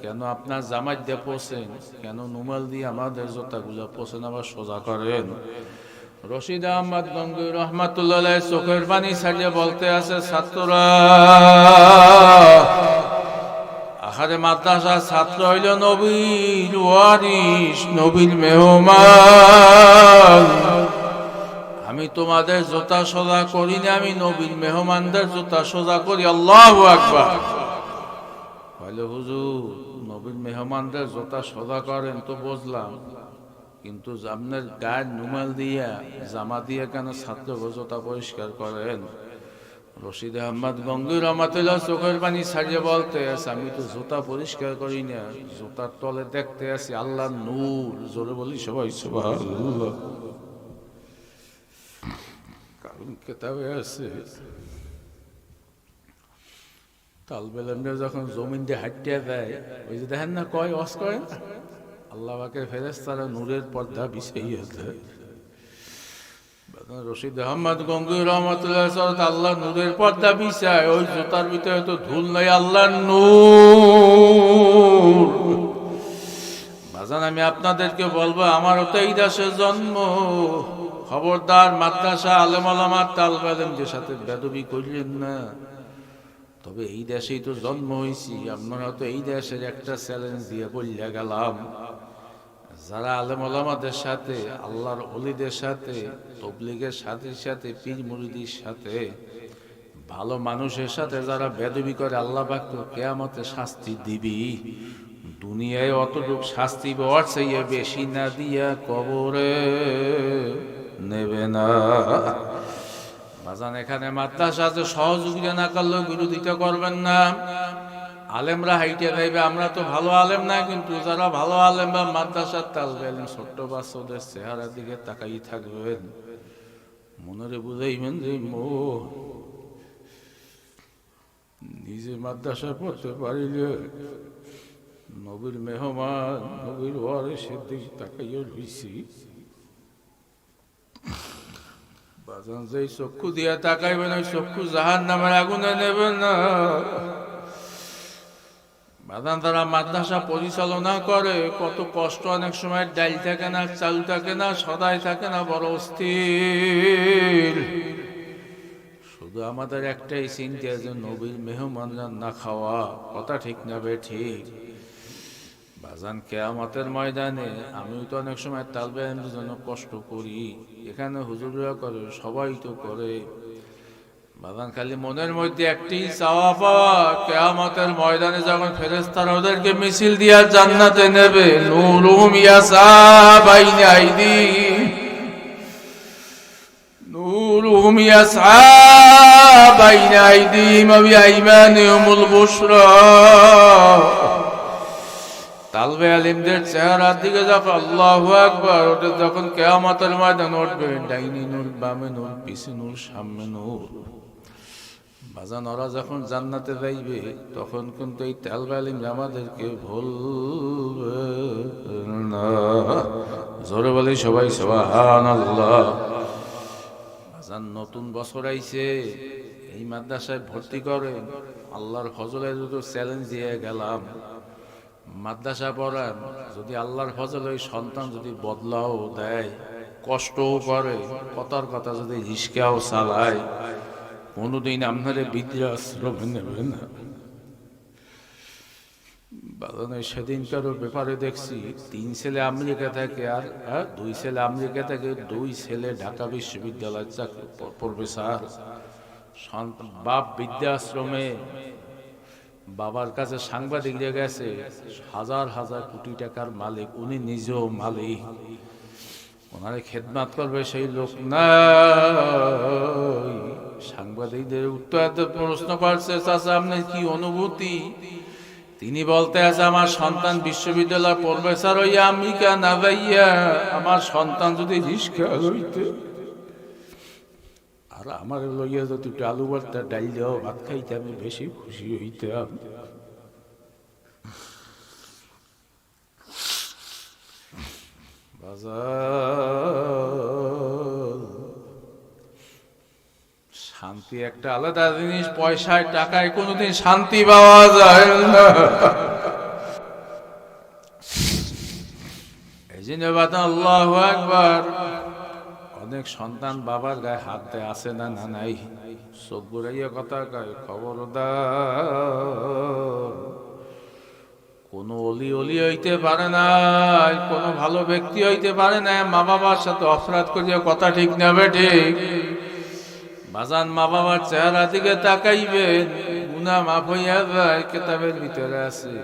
কেন আপনার জামাই দিয়ে পোছেন, কেন নুমাল দিয়ে আমাদের জুতাগুলা পোছেন, আবার সোজা করেন। রশিদ আহমদ গঙ্গুই রহমাতুল্লাহ আলাইহি চোখের পানি ছাড়িয়ে বলতে আছে, ছাত্ররা আহারে মাদ্রাসার ছাত্র হইল নবীর ওয়ারিস, নবীর মেহমান। আমি তোমাদের জুতা সোজা করি না, আমি নবীর মেহমানদের জুতা সোজা করি। আল্লাহু আকবার। বলে হুজুর নবীর মেহমানদের জুতা সোজা করেন তো বুঝলাম, কিন্তু আপনার গায়ের নুমাল দিয়া জামা দিয়ে কেন ছাত্র জুতা পরিষ্কার করেন? রশিদ আহমদ গঙ্গুই রহমাতুল্লাহ চোখের পানি ছাড়িয়ে বলতে আছে, আমি তো জুতা পরিষ্কার করি না, জুতার তলে দেখতে আছি আল্লাহর নূর। জোরে বলি সবাই সুবহানাল্লাহ। কারণ কিতাবে আছে, তালবেলামরা যখন জমিন দিয়ে হাঁটিয়ে দেয়, ওই যে দেখেন না কয় ওয়াজ করেন, আল্লাহ পাকের ফেরেশতারা নূরের পর্দা বিছাইয়া দেয়। রশিদ আহমদ গঙ্গুই রহমাতুল্লাহ আল্লাহ নূরের পর্দা বিছায়, ওই জুতার ভিতরে তো ধুল নাই, আল্লাহর নূর। বাজান আমি আপনাদেরকে বলবো, আমারও তো এই দেশে জন্ম, খবরদার মাদ্রাসা আলেম ওলামা তালবে আলেমদের সাথে বেদবি করিলেন না। তবে এই দেশেই তো জন্ম হয়েছি, আপনারা তো এই দেশের একটা চ্যালেঞ্জ দিয়ে বললে গেলাম, যারা আলেম ওলামাদের সাথে, আল্লাহর ওলিদের সাথে, তবলিগের সাথে সাথে, পীর মুরিদির সাথে, ভালো মানুষের সাথে যারা বেদবি করে, আল্লাহ পাক তো কিয়ামতে শাস্তি দিবি। দুনিয়ায় অতটুক শাস্তি ওর চেয়ে বেশি না দিয়া কবরে নেবে না। বাজান এখানে মাদ্রাসাতে সহযোগিতা না করলেও বিরোধিতা করবেন না। আলেমরা হাইটে যাইবে, আমরা তো ভালো আলেম না, কিন্তু যারা ভালো আলেম বা মাদ্রাসার তালবে আলেম, ছোট্ট বাচ্চাদের চেহারার দিকে তাকাই থাকবেন, মনে বুঝাইবেন যে নিজে মাদ্রাসা পড়তে পারিলে নবীর মেহমান নবীর ওয়ারিসের দিকে তাকাইয়া রইছি। বাজান যেই চক্ষু দিয়া তাকাইবেন ওই চক্ষু জাহান্নামের আগুনে নেবেন না। বাদান তারা মাদ্রাসা পরিচালনা করে, কত কষ্ট, অনেক সময় ডাল থাকে না, চাল থাকে না, সদাই থাকে না, বড় অস্থির। শুধু আমাদের একটাই চিন্তা যে নবীর মেহমান না খাওয়া, কথা ঠিক না বে ঠিক? বাজান কিয়ামতের ময়দানে আমিও তো অনেক সময় তালবে জন্য কষ্ট করি, এখানে হুজুররা করে, সবাই তো করে। বাজান খালি মনের মধ্যে একটি চাওয়া পাওয়া, কিয়ামতের ময়দানে যখন ফেরেশতারা ওদেরকে মিছিল দিয়া জান্নাতে নেবে, নূরুহুম ইয়াসা বাইনা আইদিহিম, নূরুহুম ইয়াসা বাইনা আইদিহিম ওয়া বিআইমানিহিমুল বুশরা। তালবে আলিমদের চেহারার দিকে যখন আল্লাহু আকবার ওটা, যখন কিয়ামতের ময়দান উঠবে, ডাইনি নূর, বামে নূর, পিছে নূর, সামনে নূর। বাজান ওরা যখন জান্নাতে যাইবে তখন কিন্তু এই তালবে আলিম আমাদেরকে ভুলবে না। জোরে বলি সবাই সুবহানাল্লাহ। বাজান নতুন বছর আইছে, এই মাদ্রাসায় ভর্তি করে, আল্লাহর ফজলে যদি চ্যালেঞ্জ দিয়ে গেলাম, মাদ্রাসা পড়ান, যদি আল্লাহর ফজলে ওই সন্তান যদি বদলাও দেয়, কষ্টও করে, কথার কথা যদি রিস্কাও চালায়, কোনদিন আপনারে বৃদ্ধাশ্রমে নেবে না। বাজানের সেদিনকারও ব্যাপারে দেখছি, 3 ছেলে আমেরিকা থেকে আর 2 ছেলে আমেরিকা থেকে, 2 ছেলে ঢাকা বিশ্ববিদ্যালয়ের চাকরি প্রফেসর। বাপ বৃদ্ধাশ্রমে, বাবার কাছে সাংবাদিকরা গেছে, হাজার হাজার কোটি টাকার মালিক, উনি নিজেও মালিক, ওনারে খেদমত করবে সেই লোক নাই। সাংবাদিকদের উত্তর প্রশ্ন করছে, চাচা আপনার কি অনুভূতি? তিনি বলতে আছে, আমার সন্তান বিশ্ববিদ্যালয় প্রফেসর হইয়া আমেরিকা না যাইয়া আমার সন্তান যদি রিস্কা হইতে আর আমার লইয়া যদি একটু আলু ভর্তা, ডাল দেওয়া, ভাত খাইতে আমি বেশি খুশি হইতাম। শান্তি একটা আলাদা জিনিস, পয়সায় টাকায় কোনোদিন শান্তি পাওয়া যায় না। এই জন্য আল্লাহু আকবার। অনেক সন্তান বাবার গায়ে হাত দেয়, আছে না? না নাই। চোখ ঘুরাইয়া কথা কয়, খবরদার। কোন অলি হইতে পারে না, কোন ভালো ব্যক্তি হইতে পারে না মা বাবার সাথে অপরাধ করিয়া, কথা ঠিক না ঠিক? বাজান মা বাবার চেহারা দিকে তাকাইবেন, গুনাহ মাফ হইয়া যায়, কিতাবের ভিতরে আছে।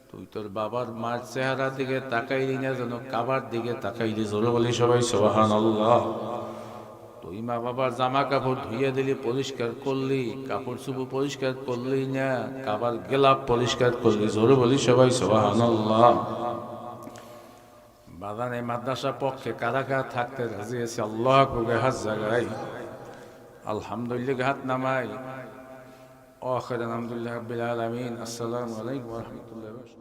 তুই তোর বাবার মার চেহারা দিকে তাকাইলি না, যেন কাবার দিকে তাকাইলি। জোরে বলি সবাই সুবহানাল্লাহ। তুই মা বাবার জামা কাপড় ধুইয়া দিলি, পরিষ্কার করলি, কাপড় চুপড় পরিষ্কার করলি না, কাবার গেলাপ পরিষ্কার করলি। জোরে বলি সবাই সুবহানাল্লাহ। বাদানে মাদ্রাসা পক্ষে কারা কারা থাকতে রাজি আছে? আল্লাহ করে হাত জাগাই, আলহামদুলিল্লাহ হাত নামাই। আখিরান আলহামদুলিল্লাহ রাব্বিল আলামিন। আসসালামু আলাইকুম ওয়া রাহমাতুল্লাহি।